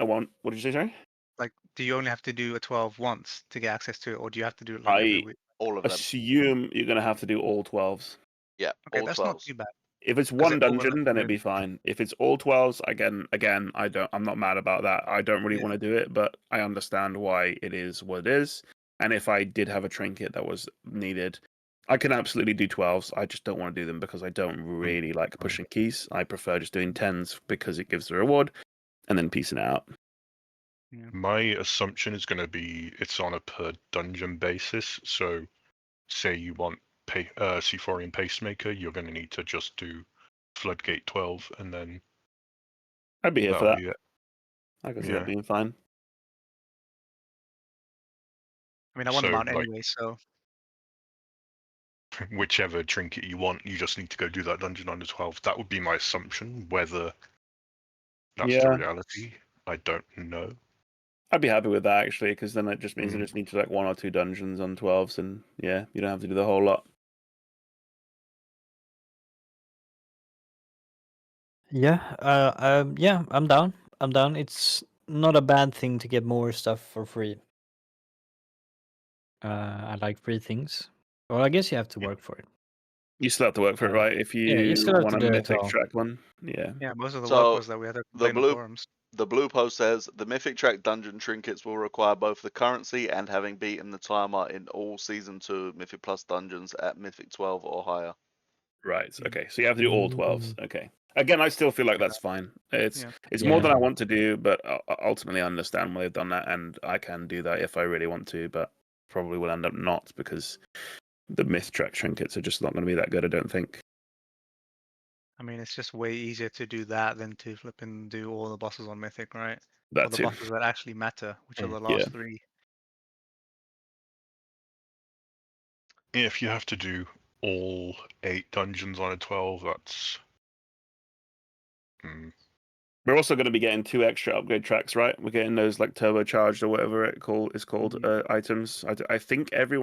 S5: I want. What did you say? Sorry.
S4: Like, do you only have to do a 12 once to get access to it, or do you have to do it like every week?
S1: All of them.
S5: Assume you're going to have to do all 12s.
S1: Yeah,
S4: Okay,
S1: all
S4: that's
S1: 12s.
S4: not too bad.
S5: If it's
S4: 'Cause
S5: one
S4: it
S5: dungeon,
S4: overlaps
S5: then it'd
S4: with-
S5: be fine. If it's all 12s, again, I'm not mad about that. I don't really
S4: Yeah.
S5: want to do it, but I understand why it is what it is. And if I did have a trinket that was needed, I can absolutely do 12s. I just don't want to do them because I don't really like pushing keys. I prefer just doing 10s because it gives the reward and then piecing it out.
S4: Yeah.
S3: My assumption is going to be it's on a per dungeon basis. So, say you want Sephorium Pacemaker, you're going to need to just do Floodgate 12, and then
S5: I'd be here for
S3: that'll
S5: that.
S3: be it.
S5: I can see
S3: Yeah.
S5: that being fine.
S4: I mean, I want them
S3: So,
S4: out
S3: like-
S4: anyway, so
S3: Whichever trinket you want, you just need to go do that dungeon on the 12. That would be my assumption. Whether that's the
S5: Yeah.
S3: reality, I don't know.
S5: I'd be happy with that actually, because then it just means I
S3: Mm.
S5: just need to like 1 or 2 dungeons on 12s, and yeah, you don't have to do the whole lot.
S2: Yeah. Yeah. I'm down. I'm down. It's not a bad thing to get more stuff for free. I like free things. Well, I guess you have to work for it.
S5: You still have to work for it, right? If you,
S2: yeah, you still have
S5: want
S2: to
S5: a
S2: do it
S5: mythic
S2: all.
S5: track one, yeah.
S4: yeah, most of the
S1: So,
S4: work was that we had to
S1: the
S4: complain on forums.
S1: The blue post says the Mythic Track dungeon trinkets will require both the currency and having beaten the timer in all Season 2 Mythic Plus dungeons at Mythic 12 or higher.
S5: Right. Okay. So you have to do all 12s. Okay. Again, I still feel like that's fine. It's
S4: Yeah.
S5: it's more than I
S2: Yeah.
S5: want to do, but ultimately I understand why they've done that, and I can do that if I really want to, but probably will end up not because the myth track trinkets are just not going to be that good, I don't think.
S4: I mean, it's just way easier to do that than to flip and do all the bosses on Mythic, right? Or
S5: That
S4: the
S5: too.
S4: bosses that actually matter, which are the
S5: Yeah.
S4: last 3.
S3: If you have to do all 8 dungeons on a 12, that's
S5: We're also going to be getting 2 extra upgrade tracks, right? We're getting those like turbocharged or whatever it's called items. I think every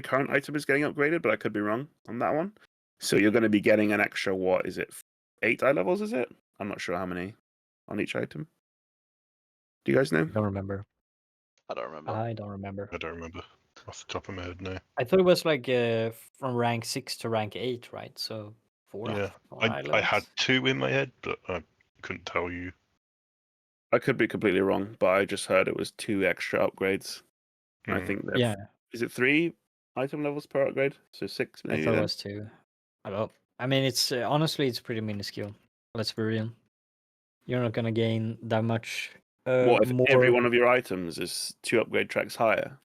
S5: current item is getting upgraded, but I could be wrong on that one. So you're going to be getting an extra, what is it, 8 eye levels? Is it? I'm not sure how many on each item. Do you guys know?
S2: I don't remember.
S1: I don't remember.
S2: I don't remember.
S3: I don't remember. off the top of my head now.
S2: I thought it was like from rank 6 to rank 8, right? So four
S3: Yeah,
S2: four
S3: I had
S2: levels?
S3: 2 in my head, but I couldn't tell you.
S5: I could be completely wrong, but I just heard it was 2 extra upgrades. I
S3: Mm.
S5: think
S2: Yeah,
S5: is it 3 item levels per upgrade? So 6
S2: I
S5: maybe
S2: thought it
S5: then?
S2: was 2. I mean, it's honestly, it's pretty minuscule. Let's be real. You're not gonna gain that much
S5: What if every
S2: more.
S5: one of your items is 2 upgrade tracks higher?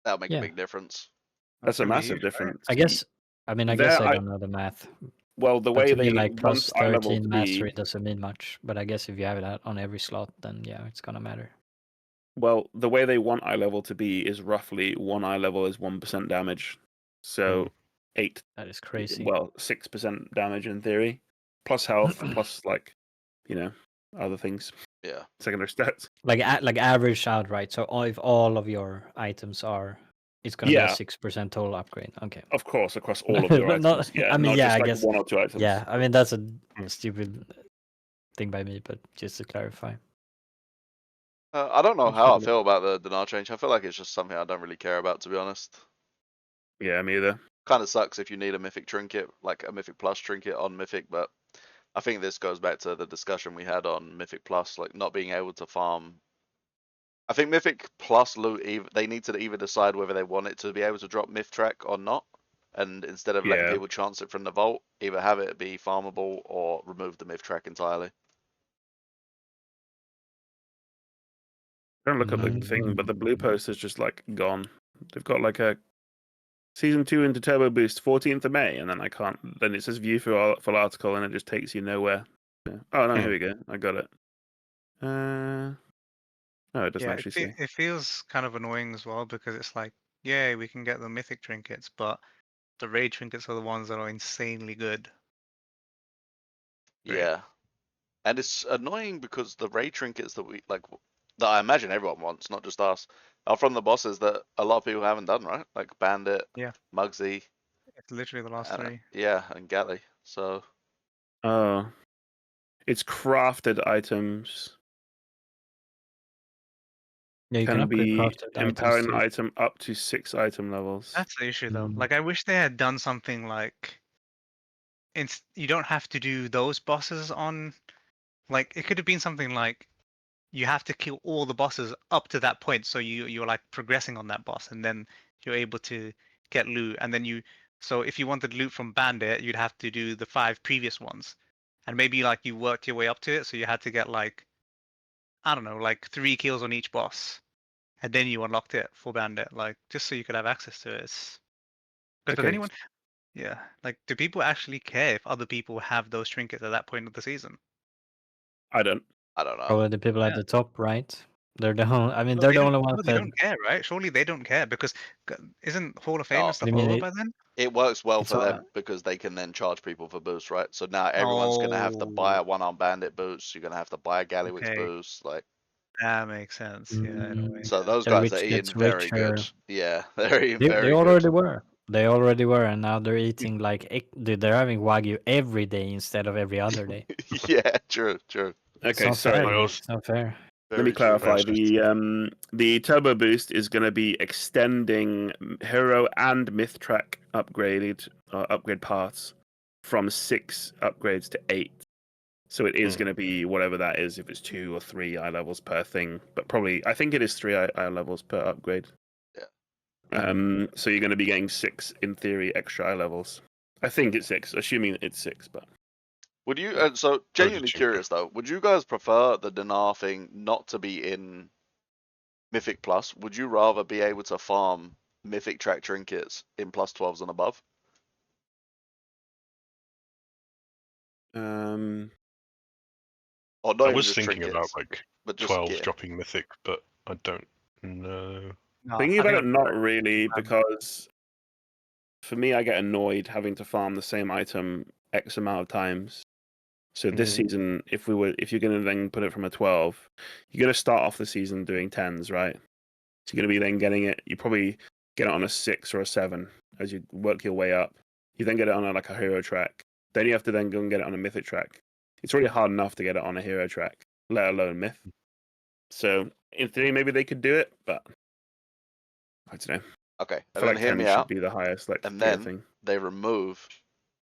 S1: That'll make a
S2: Yeah.
S1: big difference.
S5: That's a
S4: gonna be
S5: massive
S4: huge, right?
S5: difference.
S2: I guess. I mean, I
S5: There,
S2: guess I don't know the math.
S5: well, the
S2: But
S5: way
S2: to me,
S5: the
S2: like
S5: once
S2: plus
S5: eye level
S2: 13
S5: to
S2: mastery
S5: be,
S2: doesn't mean much. But I guess if you have that on every slot, then yeah, it's gonna matter.
S5: well, the way they want eye level to be is roughly 1 eye level is 1% damage. So 8,
S2: That is crazy.
S5: well, 6% damage in theory, plus health, plus like, other things,
S1: Yeah.
S5: secondary stats.
S2: Like average out, right? So if all of your items are, it's gonna be a
S5: Yeah,
S2: 6% total upgrade. Okay.
S5: of course, across all of your
S2: But
S5: items. Yeah,
S2: I mean,
S5: not
S2: yeah,
S5: just
S2: I
S5: like
S2: guess.
S5: 1 or 2 items.
S2: Yeah, I mean that's a
S3: Mm.
S2: stupid thing by me, but just to clarify.
S1: I don't know
S5: I'm
S1: how I
S5: sure.
S1: feel about the dinar change. I feel like it's just something I don't really care about, to be honest.
S5: Yeah, me either.
S1: Kind of sucks if you need a mythic trinket, like a mythic plus trinket on mythic, but I think this goes back to the discussion we had on mythic plus, like not being able to farm. I think mythic plus loot, they need to either decide whether they want it to be able to drop myth track or not, and instead of letting
S5: Yeah.
S1: people chance it from the vault, either have it be farmable or remove the myth track entirely.
S5: Don't look at the thing, but the blue post is just like gone. They've got like a season 2 into turbo boost 14th of May, and then I can't. Then it says view full article, and it just takes you nowhere. Yeah. Oh no, here we go. I got it. No, it doesn't
S4: Yeah,
S5: actually say.
S4: it feels kind of annoying as well because it's like, yeah, we can get the mythic trinkets, but the raid trinkets are the ones that are insanely good.
S5: Right.
S1: Yeah. And it's annoying because the raid trinkets that that I imagine everyone wants, not just us, are from the bosses that a lot of people haven't done, right? Like Bandit,
S4: Yeah.
S1: Mugsy,
S4: It's literally the last
S1: and
S4: 3.
S1: yeah, and Galley. So
S5: Oh, it's crafted items.
S2: Yeah, you can
S5: Can
S2: upgrade
S5: be
S2: crafted items
S5: empowering
S2: too.
S5: item up to 6 item levels.
S4: That's the issue though.
S2: Mm.
S4: Like I wish they had done something like you don't have to do those bosses on, like it could have been something like you have to kill all the bosses up to that point, so you're like progressing on that boss, and then you're able to get loot, and then so if you wanted loot from Bandit, you'd have to do the 5 previous ones, and maybe like you worked your way up to it, so you had to get like, I don't know, like 3 kills on each boss, and then you unlocked it for Bandit, like just so you could have access to it. Because does
S5: Okay,
S4: anyone, yeah, like do people actually care if other people have those trinkets at that point of the season?
S5: I don't.
S1: I don't know.
S2: Probably the people at
S4: Yeah.
S2: the top, right? They're the I mean,
S4: No,
S2: they're
S4: they
S2: the
S4: don't.
S2: only ones
S4: No, they
S2: that.
S4: don't care, right? Surely they don't care because isn't Hall of Fame
S1: Oh,
S4: and stuff
S2: I mean,
S4: over by then?
S1: it works well
S2: it's
S1: for
S2: all.
S1: them because they can then charge people for boosts, right? So now everyone's gonna have to buy
S4: Oh,
S1: a one-arm bandit boost. You're gonna have to buy a Gallywix
S4: okay,
S1: boost, like.
S4: that makes sense. Yeah, in a way.
S1: So those
S2: The
S1: guys are
S2: rich
S1: eating
S2: gets
S1: very
S2: richer.
S1: good. Yeah, they're eating
S2: They
S1: very good.
S2: already were. They already were, and now they're eating like dude, they're having wagyu every day instead of every other day.
S1: Yeah, true.
S2: It's
S5: Okay,
S2: not
S5: sorry.
S2: fair.
S3: I also,
S2: It's not fair.
S5: Let me
S1: Very true.
S5: clarify.
S3: That's
S5: The turbo boost is going to be extending hero and myth track upgrade paths from 6 upgrades to 8. So it is going to be whatever that is, if it's 2 or 3 eye levels per thing. But probably, I think it is 3 eye levels per upgrade.
S1: Yeah.
S5: So you're going to be getting 6 in theory extra eye levels. I think it's 6, assuming it's 6. But
S1: Would you?
S5: Yeah.
S1: So genuinely
S3: cheaper.
S1: curious though. Would you guys prefer the dinar thing not to be in Mythic Plus? Would you rather be able to farm Mythic track trinkets in plus 12s and above? Or not
S3: I
S1: even
S3: was
S1: just
S3: thinking about
S1: trinkets,
S3: like
S1: but just
S3: 12
S1: gear.
S3: dropping mythic, but I don't know.
S4: No,
S5: thinking
S4: I
S5: about
S4: think
S5: it, not really,
S4: um,
S5: because for me, I get annoyed having to farm the same item X amount of times. So this season, if you're going to then put it from a 12, you're going to start off the season doing 10s, right? So you're going to be then getting it. You probably get it on a 6 or a 7 as you work your way up. You then get it on like a hero track. Then you have to then go and get it on a mythic track. It's already hard enough to get it on a hero track, let alone myth. So in theory, maybe they could do it, but I don't know.
S1: Okay,
S5: I
S1: and
S5: feel
S1: then
S5: like
S1: hear
S5: 10
S1: me
S5: should
S1: out.
S5: be the highest like
S1: And
S5: tier
S1: then
S5: thing.
S1: they remove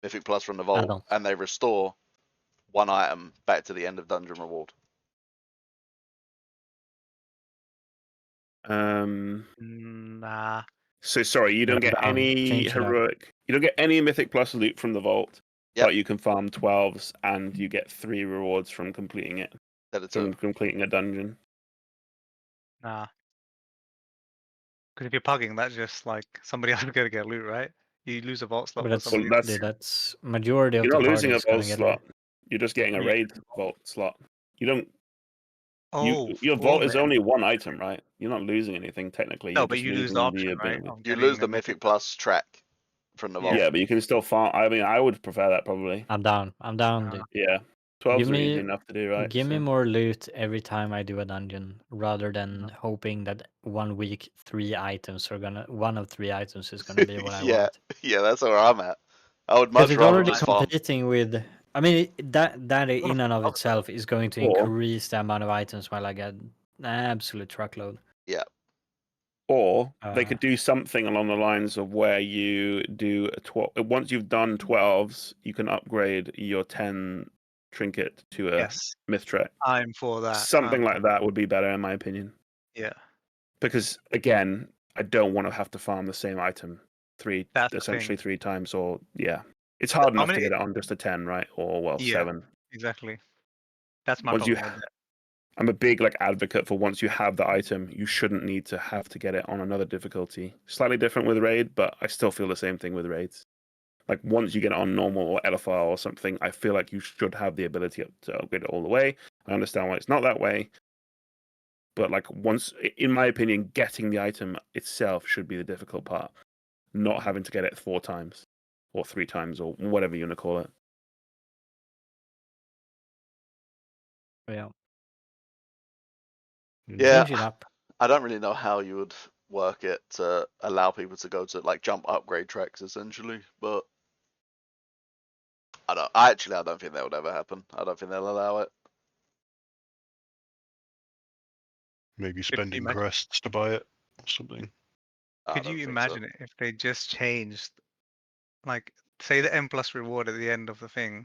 S1: Mythic Plus from the vault,
S2: Add-ons.
S1: and they restore one item back to the end of dungeon reward.
S4: Nah.
S5: So sorry, you don't
S2: Yeah,
S5: get
S2: down.
S5: any
S2: Change it up.
S5: heroic. You don't get any Mythic Plus loot from the vault,
S1: Yep.
S5: but you can farm 12s and you get 3 rewards from completing it.
S1: That it's
S5: From completing a dungeon.
S4: Nah. Because if you're pugging, that's just like somebody else is gonna get loot, right? You lose a vault slot
S2: But
S4: for
S2: that's
S4: somebody.
S5: Well, that's
S2: dude, that's majority of
S5: you're
S2: the
S5: not
S2: party
S5: losing a
S2: is gonna
S5: vault
S2: get
S5: slot.
S2: loot.
S5: You're just getting a
S4: Yeah.
S5: raid vault slot. You don't.
S4: Oh,
S5: Your
S4: for
S5: vault is
S4: them.
S5: only one item, right? You're not losing anything technically.
S4: No,
S5: You're
S4: but
S5: just
S4: you lose the
S5: losing the
S4: option, right?
S5: ability.
S4: Of
S1: you
S4: getting
S1: lose
S4: a
S1: the Mythic Plus track from the vault.
S4: Yeah.
S5: Yeah, but you can still farm. I mean, I would prefer that probably.
S2: I'm down. I'm down,
S4: Uh,
S2: dude.
S5: Yeah, 12s
S2: Give
S5: are easy
S2: me-
S5: enough to do, right?
S2: Give me
S5: So-
S2: more loot every time I do a dungeon, rather than hoping that 1 week one of 3 items is gonna be what I
S1: Yeah,
S2: want.
S1: yeah, that's where I'm at. I would
S2: Because
S1: much
S2: it's
S1: rather
S2: already
S1: just farm.
S2: competing with. I mean, that in and of
S4: Or-
S2: itself is going to
S5: Or-
S2: increase the amount of items while I get an absolute truckload.
S5: Or they
S2: Uh,
S5: could do something along the lines of where you do a 12. Once you've done 12s, you can upgrade your 10 trinket to a
S4: Yes,
S5: myth track.
S4: I'm for that.
S5: Something like that would be better in my opinion.
S4: Yeah,
S5: Because again, I don't want to have to farm the same item
S4: That's the
S5: essentially
S4: thing.
S5: 3 times, or yeah, it's hard
S4: How
S5: enough to
S4: many-
S5: get it on just a 10, right? Or well,
S4: Yeah.
S5: 7.
S4: exactly. That's my
S5: Once you,
S4: problem with it.
S5: I'm a big like advocate for once you have the item, you shouldn't need to have to get it on another difficulty. Slightly different with raid, but I still feel the same thing with raids. Like once you get it on normal or Elephile or something, I feel like you should have the ability to upgrade it all the way. I understand why it's not that way, but like once, in my opinion, getting the item itself should be the difficult part, not having to get it 4 times or 3 times or whatever you want to call it.
S2: yeah,
S1: Yeah,
S2: change it up.
S1: I don't really know how you would work it to allow people to go to like jump upgrade tracks essentially, but I don't think that would ever happen. I don't think they'll allow it.
S3: Maybe
S4: you
S3: spending
S4: imagine-
S3: crests to buy it or something.
S1: I
S4: Could
S1: don't
S4: you
S1: think
S4: imagine
S1: so.
S4: it if they just changed, like, say the M plus reward at the end of the thing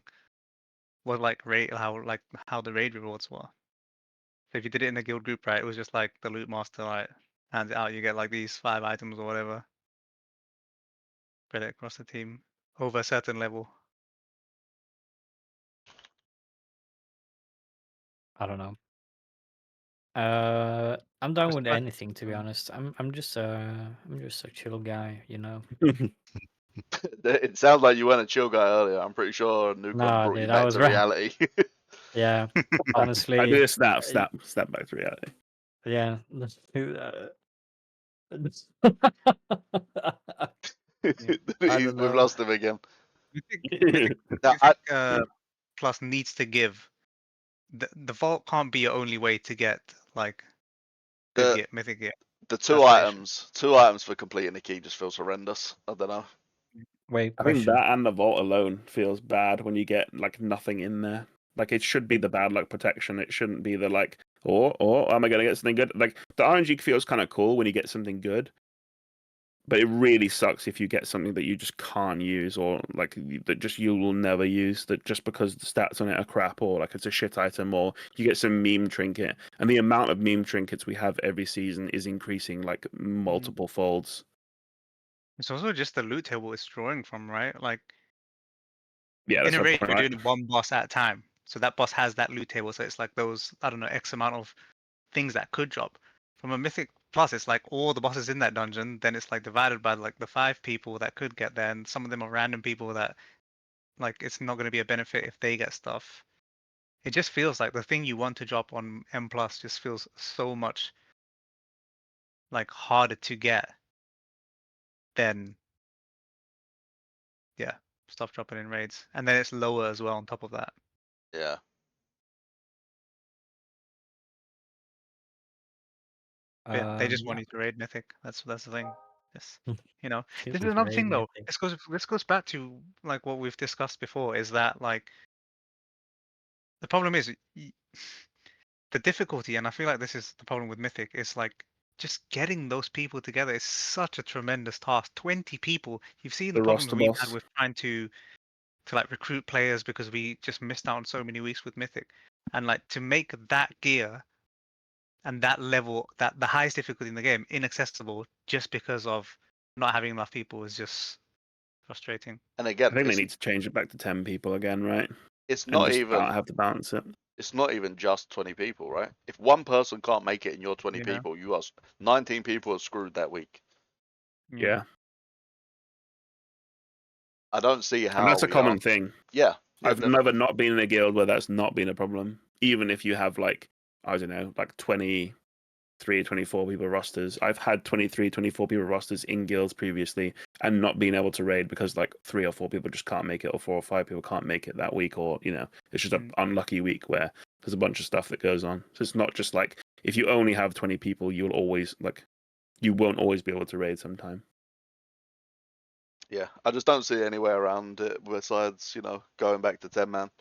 S4: was like how the raid rewards were. So if you did it in a guild group, right, it was just like the loot master, right, hands it out, you get like these 5 items or whatever. Spread it across the team over a certain level.
S2: I don't know. I'm down
S4: Just
S2: with
S4: like-
S2: anything, to be honest. I'm just a chill guy, you know.
S1: It sounds like you weren't a chill guy earlier. I'm pretty sure Nukon
S2: Nah,
S1: brought you
S2: dude, I
S1: back
S2: was
S1: to
S2: right.
S1: reality.
S2: Yeah, honestly.
S5: I do a snap back to reality.
S2: Yeah, let's do that. I don't
S1: We've
S2: know.
S1: lost him again.
S4: Mythic
S1: No, I,
S4: Plus needs to give. The vault can't be your only way to get like good
S1: The-
S4: gear, mythic gear.
S1: the two
S4: That's the issue.
S1: items for completing the key just feels horrendous. I don't know.
S2: Wait,
S5: I think
S2: question.
S5: that and the vault alone feels bad when you get like nothing in there. Like it should be the bad luck protection. It shouldn't be the like, or am I gonna get something good? Like the RNG feels kind of cool when you get something good, but it really sucks if you get something that you just can't use, or like that just you will never use. That just because the stats on it are crap, or like it's a shit item, or you get some meme trinket, and the amount of meme trinkets we have every season is increasing like multiple folds.
S4: It's also just the loot table it's drawing from, right? Like
S5: Yeah, that's
S4: in a
S5: my
S4: raid,
S5: point,
S4: you're
S5: right?
S4: doing one boss at a time. So that boss has that loot table. So it's like those, I don't know, X amount of things that could drop. From a mythic plus, it's like all the bosses in that dungeon. Then it's like divided by like the 5 people that could get there, and some of them are random people that like it's not going to be a benefit if they get stuff. It just feels like the thing you want to drop on M plus just feels so much like harder to get than stuff dropping in raids, and then it's lower as well on top of that.
S1: Yeah.
S4: But they just want
S2: Yeah.
S4: you to raid mythic. That's the thing. Yes,
S2: Hmm.
S4: you know.
S2: Choose
S4: This
S2: to
S4: is another
S2: raid
S4: thing though.
S2: mythic.
S4: This goes back to like what we've discussed before. Is that like the problem is the difficulty, and I feel like this is the problem with mythic. Is like just getting those people together is such a tremendous task. 20 people. You've seen the
S5: The
S4: problems
S5: roster
S4: we've
S5: boss.
S4: had with trying to like recruit players because we just missed out on so many weeks with Mythic, and like to make that gear and that level, that the highest difficulty in the game, inaccessible just because of not having enough people is just frustrating.
S1: And
S5: I
S1: again,
S5: think they need to change it back to 10 people again, right?
S1: it's
S5: And
S1: not
S5: just
S1: even
S5: have to balance it.
S1: it's not even just 20 people, right? If one person can't make it in your 20
S4: Yeah.
S1: people, 19 people are screwed that week.
S5: Yeah.
S1: I don't see how
S5: And that's a
S1: we
S5: common
S1: aren't.
S5: thing.
S1: Yeah,
S5: I've
S1: definitely.
S5: never not been in a guild where that's not been a problem. Even if you have like, I don't know, like 23, 24 people rosters. I've had 23, 24 people rosters in guilds previously and not being able to raid because like 3 or 4 people just can't make it, or 4 or 5 people can't make it that week, or it's just an unlucky week where there's a bunch of stuff that goes on. So it's not just like if you only have 20 people, you won't always be able to raid sometime.
S1: Yeah, I just don't see anywhere around it besides, going back to 10 man.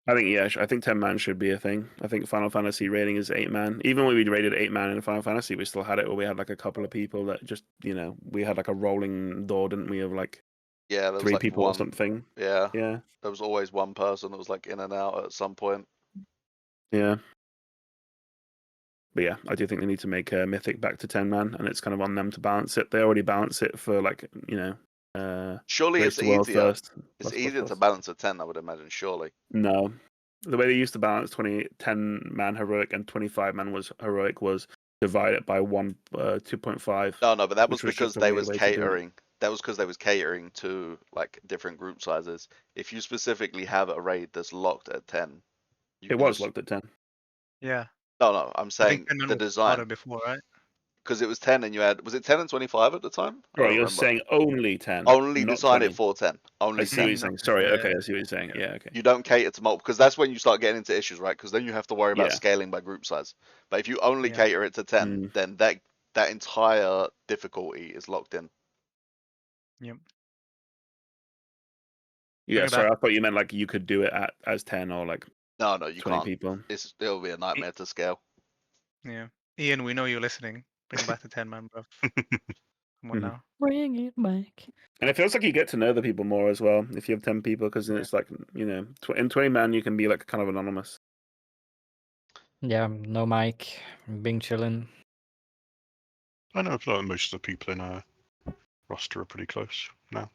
S5: I think 10 man should be a thing. I think Final Fantasy rating is 8 man. Even when we rated 8 man in Final Fantasy, we still had it where we had like a couple of people that just, we had like a rolling door, didn't we, of like
S1: Yeah, there was
S5: 3
S1: like
S5: people or
S1: one.
S5: something.
S1: Yeah,
S5: Yeah.
S1: there was always one person that was like in and out at some point.
S5: Yeah. But yeah, I do think they need to make Mythic back to 10 man, and it's kind of on them to balance it. They already balance it for like,
S1: Surely
S5: Race
S1: it's
S5: to World
S1: easier.
S5: first.
S1: It's
S5: plus,
S1: easier
S5: plus.
S1: to balance a 10, I would imagine, surely.
S5: No. The way they used to balance 10 man heroic and 25 man was heroic was divide it by 2.5.
S1: No, but that was
S5: which was
S1: because
S5: just a
S1: they
S5: weird
S1: was
S5: way to do it.
S1: catering. That was because they was catering to like different group sizes. If you specifically have a raid that's locked at 10, you
S5: It
S1: can
S5: was
S1: just
S5: locked at 10.
S4: Yeah.
S1: No, I'm
S4: I
S1: saying
S4: think 10
S1: the
S4: was harder
S1: design,
S4: before, right?
S1: because it was 10 and was it 10 and 25 at the time? I
S5: Bro,
S1: don't
S5: you're
S1: remember.
S5: saying only 10,
S1: Only
S5: not
S1: design
S5: 20.
S1: it for 10.
S5: I
S1: Only
S5: see what
S1: 10.
S5: you're saying. Sorry,
S4: Yeah.
S5: okay, I see what you're saying. Yeah, okay.
S1: You don't cater to multiple, because that's when you start getting into issues, right? Because then you have to worry about
S5: Yeah.
S1: scaling by group size. But if you only
S4: Yeah.
S1: cater it to 10, then that entire difficulty is locked in.
S4: Yep.
S5: Yeah,
S4: Bring it
S5: sorry,
S4: back.
S5: I thought you meant like you could do it as 10 or like
S1: No, you
S5: 20
S1: can't.
S5: people.
S1: It'll be a nightmare to scale.
S4: Yeah. Ian, we know you're listening. Bring it back to 10 man, bro. Come on now.
S2: Bring it back.
S5: And it feels like you get to know the people more as well if you have 10 people, because then
S4: Yeah.
S5: it's like, in 20 man, you can be like kind of anonymous.
S2: Yeah, no mic, being chilling.
S3: I know like most of the people in our roster are pretty close now.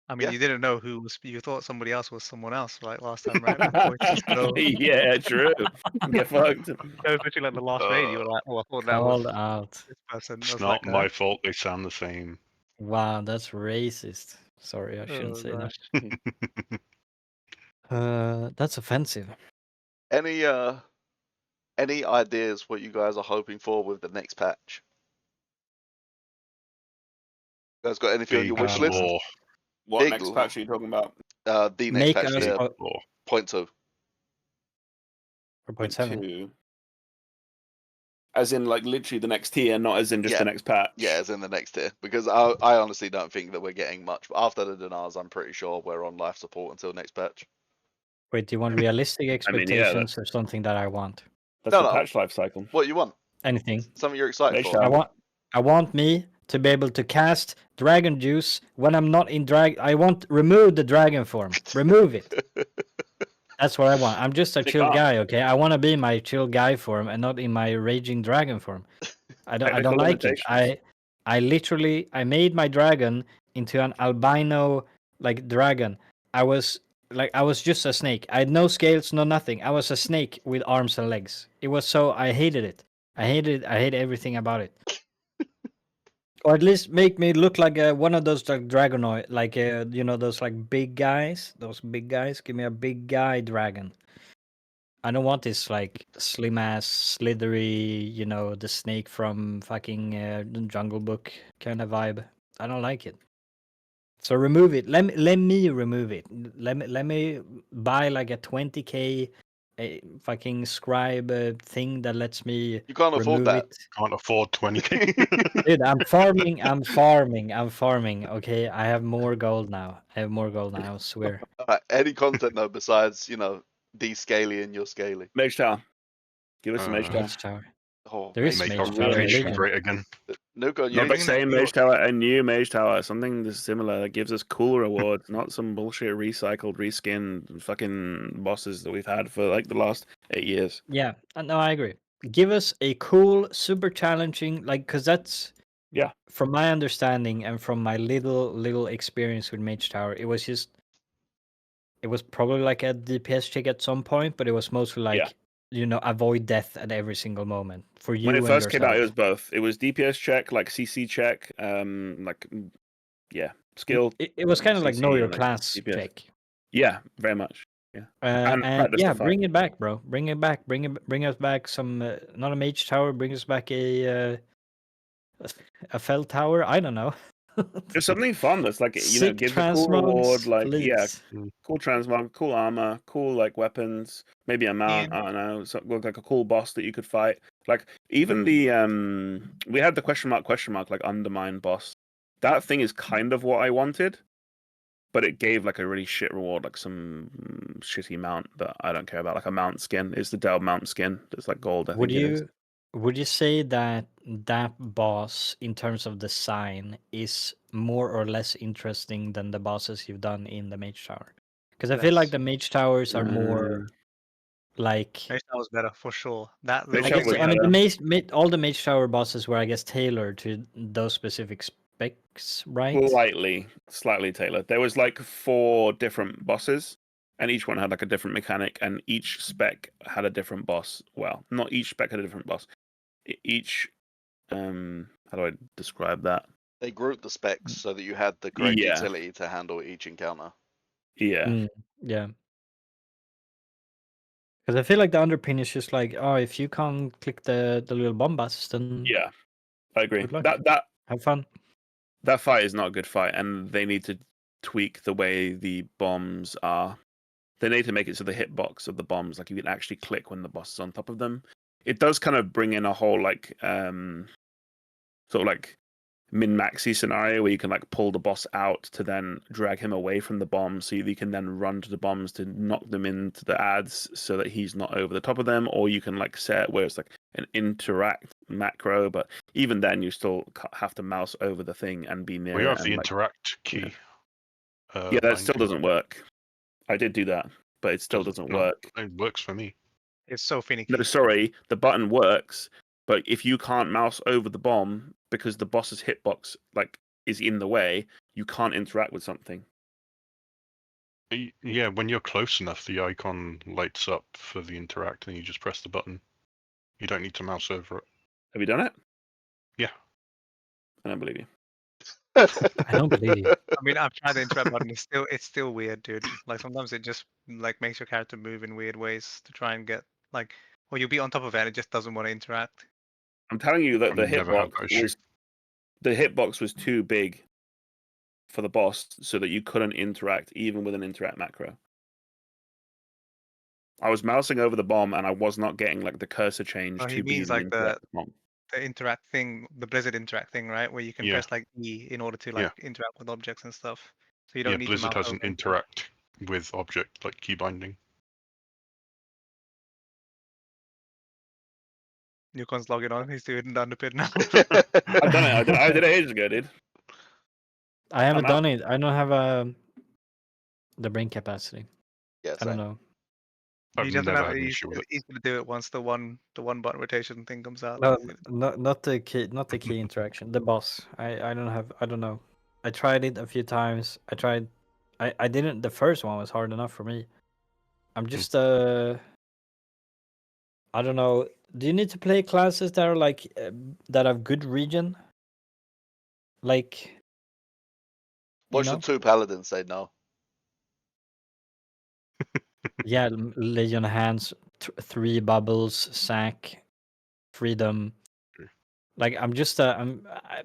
S4: I mean,
S1: Yeah.
S4: you didn't know you thought somebody else was someone else, like last time, right? Before you just go,
S5: Yeah, true. Get fucked.
S4: especially like the last raid, you were like, oh, I thought that was
S2: Called out.
S4: this person. I
S3: It's
S4: was
S3: not
S4: like,
S3: my fault they sound the same.
S2: Wow, that's racist. Sorry, I shouldn't
S4: oh
S2: say
S4: gosh.
S2: that. That's offensive.
S1: Any ideas what you guys are hoping for with the next patch? You guys got anything on your
S3: Big
S1: wish list?
S3: law.
S5: What
S1: Big
S5: next
S1: law.
S5: patch are you talking about?
S1: The next
S2: Make
S1: patch,
S2: us
S3: Big
S1: yeah,
S3: law.
S1: 0.2.
S2: 4.7.
S5: 2. As in like literally the next tier, not as in just
S1: Yeah.
S5: the next patch.
S1: Yeah, as in the next tier. Because I honestly don't think that we're getting much. After the denials, I'm pretty sure we're on life support until next patch.
S2: Wait, do you want realistic
S5: I mean, yeah,
S2: expectations or something that I want?
S5: That's the
S1: No.
S5: patch life cycle.
S1: What you want?
S2: Anything.
S1: Something you're excited
S5: Mage
S1: for.
S5: Tower.
S2: I want me to be able to cast dragon juice when I'm not in drag. I want remove the dragon form. Remove it. That's what I want. I'm just a
S5: You
S2: chill
S5: can't.
S2: guy, okay? I want to be in my chill guy form and not in my raging dragon form. I don't
S5: Technical
S2: like it.
S5: limitations.
S2: I literally made my dragon into an albino like dragon. I was just a snake. I had no scales, no nothing. I was a snake with arms and legs. It was so I hated it. I hated everything about it. Or at least make me look like one of those like dragonoid, like those like big guys. Those big guys. Give me a big guy dragon. I don't want this like slim ass, slithery, the snake from fucking Jungle Book kind of vibe. I don't like it. So remove it. Let me remove it. Let me buy like a 20K fucking scribe thing that lets me
S1: You can't afford
S2: remove
S1: that.
S2: it.
S3: Can't afford 20k.
S2: Dude, I'm farming. Okay, I have more gold now. I swear.
S1: Any content though besides, descaling your scaling.
S5: Mage Tower. Give us a Mage Tower.
S2: Mage Tower.
S1: Oh,
S2: There is
S1: Mage
S3: Make
S2: Mage
S3: our
S2: Tower in
S3: location
S2: Legion.
S3: great again.
S1: Nuka, you
S5: Not
S1: need
S5: the
S4: bringing that
S5: same
S4: new-
S5: Mage Tower, a new Mage Tower, something that's similar that gives us cool rewards, not some bullshit recycled, reskinned fucking bosses that we've had for like the last 8 years.
S2: Yeah, no, I agree. Give us a cool, super challenging, like, because that's
S5: Yeah.
S2: from my understanding and from my little experience with Mage Tower, it was probably like a DPS check at some point, but it was mostly like avoid death at every single moment for you
S5: When it
S2: and
S5: first came out,
S2: yourself.
S5: it was both. It was DPS check, like CC check, skill.
S2: It was kind of like
S5: CC
S2: know your
S5: and, like,
S2: class
S5: DPS.
S2: check.
S5: Yeah, very much. Yeah, and practice
S2: yeah,
S5: the fight.
S2: bring it back, bro. Bring it back. Bring us back some not a Mage Tower. Bring us back a Fell Tower. I don't know.
S5: There's something fun that's like
S2: Sick
S5: gives a cool reward,
S2: transmogs,
S5: like
S2: please.
S5: cool transmog, cool armor, cool like weapons, maybe a mount.
S4: Ian?
S5: I don't know, like a cool boss that you could fight. Like even the we had the question mark like undermine boss. That thing is kind of what I wanted, but it gave like a really shit reward, like some shitty mount that I don't care about, like a mount skin. It's the Delve mount skin that's like gold. I
S2: Would
S5: think it is.
S2: you say that boss in terms of design is more or less interesting than the bosses you've done in the Mage Tower? Because I feel like
S4: Less.
S2: the Mage Towers are more like
S4: Mage Tower was better for sure. That
S5: Mage
S2: I
S5: Tower
S2: guess
S5: was
S2: I mean
S5: better.
S2: all the Mage Tower bosses were I guess tailored to those specific specs, right?
S5: Slightly tailored. There was like 4 different bosses, and each one had like a different mechanic, and each spec had a different boss. Well, not each spec had a different boss. Each how do I describe that?
S1: They grouped the specs so that you had the correct
S5: Yeah.
S1: utility to handle each encounter.
S5: Yeah.
S2: Yeah. Because I feel like the underpin is just like, oh, if you can't click the little bombas, then
S5: Yeah. I agree.
S2: good luck.
S5: That
S2: Have fun.
S5: that fight is not a good fight, and they need to tweak the way the bombs are. They need to make it so the hitbox of the bombs, like you can actually click when the boss is on top of them. It does kind of bring in a whole like sort of like min-maxy scenario where you can like pull the boss out to then drag him away from the bomb, so you can then run to the bombs to knock them into the ads so that he's not over the top of them, or you can like set it where it's like an interact macro, but even then you still have to mouse over the thing and be near
S3: We
S5: it.
S3: have
S5: And,
S3: the
S5: like,
S3: interact key.
S5: yeah, that still
S3: binding.
S5: doesn't work. I did do that, but it still doesn't
S3: No,
S5: work.
S3: It works for me.
S4: It's so finicky.
S5: No, sorry, the button works, but if you can't mouse over the bomb because the boss's hitbox like is in the way, you can't interact with something.
S3: Yeah, when you're close enough, the icon lights up for the interact, and you just press the button. You don't need to mouse over it.
S5: Have you done it?
S3: Yeah.
S5: I don't believe you.
S2: I don't believe you.
S4: I mean, I've tried the interact button. It's still weird, dude. Like sometimes it just like makes your character move in weird ways to try and get like, or you'll be on top of it and it just doesn't want to interact.
S5: I'm telling you that
S3: I've
S5: the
S3: never had that issue.
S5: hitbox was too big for the boss, so that you couldn't interact even with an interact macro. I was mousing over the bomb and I was not getting like the cursor change
S4: Oh, he
S5: to be
S4: means
S5: in the
S4: like the
S5: interact bomb.
S4: interact thing, the Blizzard interact thing, right? Where you can
S3: Yeah.
S4: press like E in order to like interact with objects and stuff. So you don't
S3: Yeah,
S4: need
S3: Blizzard
S4: to mouse
S3: has an
S4: over.
S3: interact with object like key binding.
S4: Nukon's logging on. He's doing the underpin now.
S5: I've done it. I did it ages ago, dude.
S2: I haven't
S5: I'm out.
S2: done it. I don't have the brain capacity.
S1: Yeah,
S2: I don't
S1: same.
S2: know.
S3: I've
S4: He doesn't
S3: never
S4: have.
S3: had an issue with it.
S4: He's gonna do it once the one button rotation thing comes out.
S2: No, not the key interaction. The boss. I don't have. I don't know. I tried it a few times. I didn't. The first one was hard enough for me. I'm just I don't know. Do you need to play classes that are like that have good region? Like.
S1: Watch the 2 paladins say no.
S2: Yeah, Legion Hands, 3 bubbles, sack, freedom. Like I'm just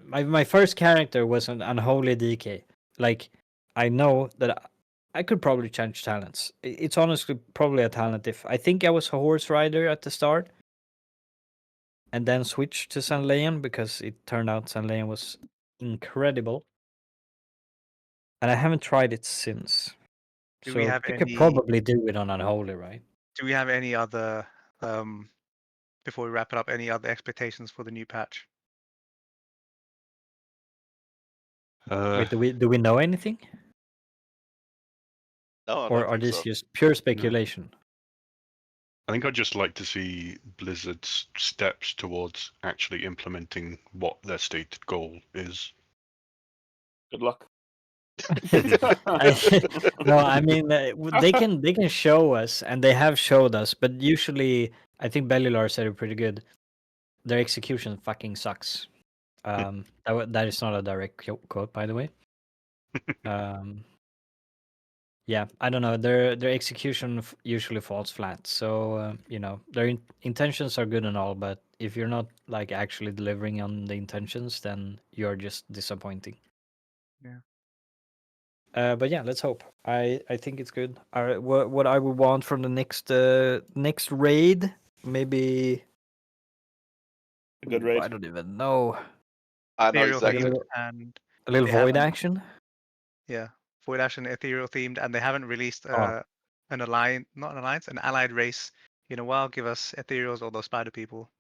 S2: my first character was an unholy DK. Like I know that I could probably change talents. It's honestly probably a talent if I think I was a horse rider at the start, and then switched to San Leon because it turned out San Leon was incredible, and I haven't tried it since.
S4: Do
S2: So
S4: we have
S2: I could
S4: any?
S2: probably do it on unholy, right?
S4: Do we have any other before we wrap it up, any other expectations for the new patch?
S2: Wait, do we know anything,
S1: No, I
S2: or
S1: don't
S2: are
S1: think
S2: this
S1: so.
S2: just pure speculation?
S3: I think I'd just like to see Blizzard's steps towards actually implementing what their stated goal is.
S5: Good luck.
S2: No, I mean they can show us, and they have showed us, but usually I think Bellular said it pretty good. Their execution fucking sucks. That is not a direct quote, by the way. Yeah, I don't know. Their execution usually falls flat. So you know, their intentions are good and all, but if you're not like actually delivering on the intentions, then you're just disappointing.
S4: Yeah.
S2: But yeah, let's hope. I think it's good. What I would want from the next raid, maybe
S5: A good
S2: I
S5: raid.
S2: don't even know.
S1: I know
S4: Ethereal
S1: exactly.
S4: themed and
S2: A little
S4: They
S2: void
S4: haven't-
S2: action.
S4: yeah, Void Action ethereal themed, and they haven't released
S2: Oh.
S4: an alliance, not an alliance, an allied race in a while. Give us ethereals or those spider people.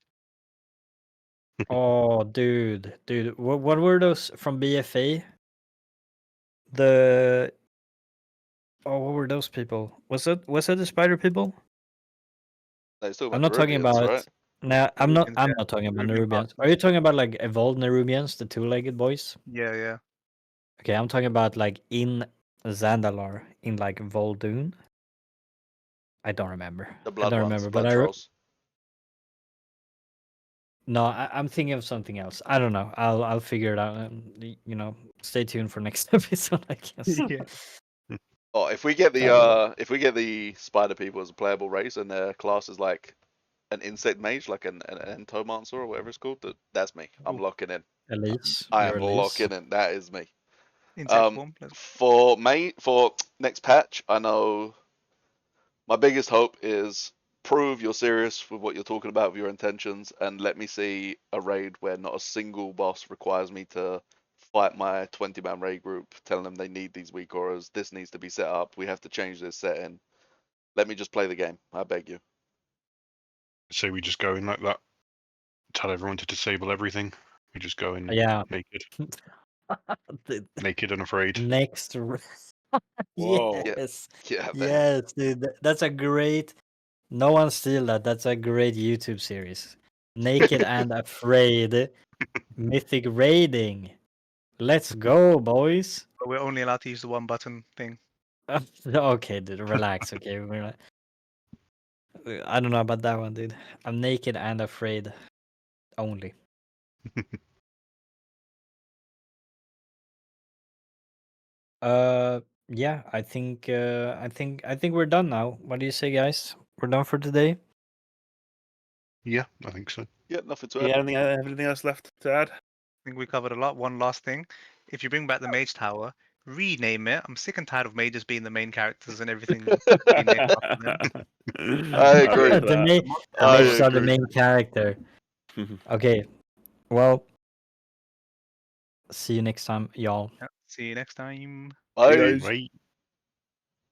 S2: Oh, dude. What were those from BFA? The what were those people? Was it the spider people?
S1: They still
S2: I'm
S1: about
S2: not talking
S1: Nerubians,
S2: about.
S1: right?
S2: No, I'm
S4: Nerubians, yeah.
S2: not talking about
S4: Nerubian
S2: Nerubians.
S4: Pass.
S2: Are you talking about like evolved Nerubians, the two-legged boys?
S4: Yeah, yeah.
S2: Okay, I'm talking about like in Zandalar, in like Vol'dun. I don't remember.
S1: The
S2: I
S1: blood
S2: don't
S1: ones,
S2: remember,
S1: blood
S2: but
S1: trolls.
S2: no, I'm thinking of something else. I don't know. I'll figure it out. You know, stay tuned for next episode, I guess.
S4: Yeah.
S1: Oh, if we get the spider people as a playable race and their class is like an insect mage, like an entomancer or whatever it's called, that's me. I'm
S4: Ooh.
S1: locking in.
S2: Elise,
S1: I
S2: you're
S1: am
S2: Elise.
S1: locking in. That is me.
S4: Insect form.
S1: For next patch, I know my biggest hope is prove you're serious with what you're talking about with your intentions, and let me see a raid where not a single boss requires me to fight my 20-man raid group, telling them they need these weak auras, this needs to be set up, we have to change this setting. Let me just play the game, I beg you.
S3: So we just go in like that, tell everyone to disable everything. We just go in
S2: Yeah.
S3: naked,
S2: The
S3: naked and afraid.
S2: next.
S5: Whoa.
S2: Yes.
S1: Yeah, man.
S2: Yes, dude. That's a great. No one steal that. That's a great YouTube series. Naked and Afraid, mythic raiding. Let's go, boys.
S4: But we're only allowed to use the one button thing.
S2: Okay, dude. Relax. Okay, I don't know about that one, dude. I'm naked and afraid, only. Yeah. I think we're done now. What do you say, guys? We're done for today.
S3: Yeah, I think so.
S1: Yeah, nothing to add.
S5: Yeah, anything else left to add?
S4: I think we covered a lot. One last thing. If you bring back the Mage Tower, rename it. I'm sick and tired of mages being the main characters and everything being named after them.
S1: I agree.
S2: The
S1: I
S2: mages are the
S1: agree.
S2: main character. Okay. Well, see you next time, y'all.
S4: Yeah, see you next time.
S1: Bye.
S5: guys.
S3: Right.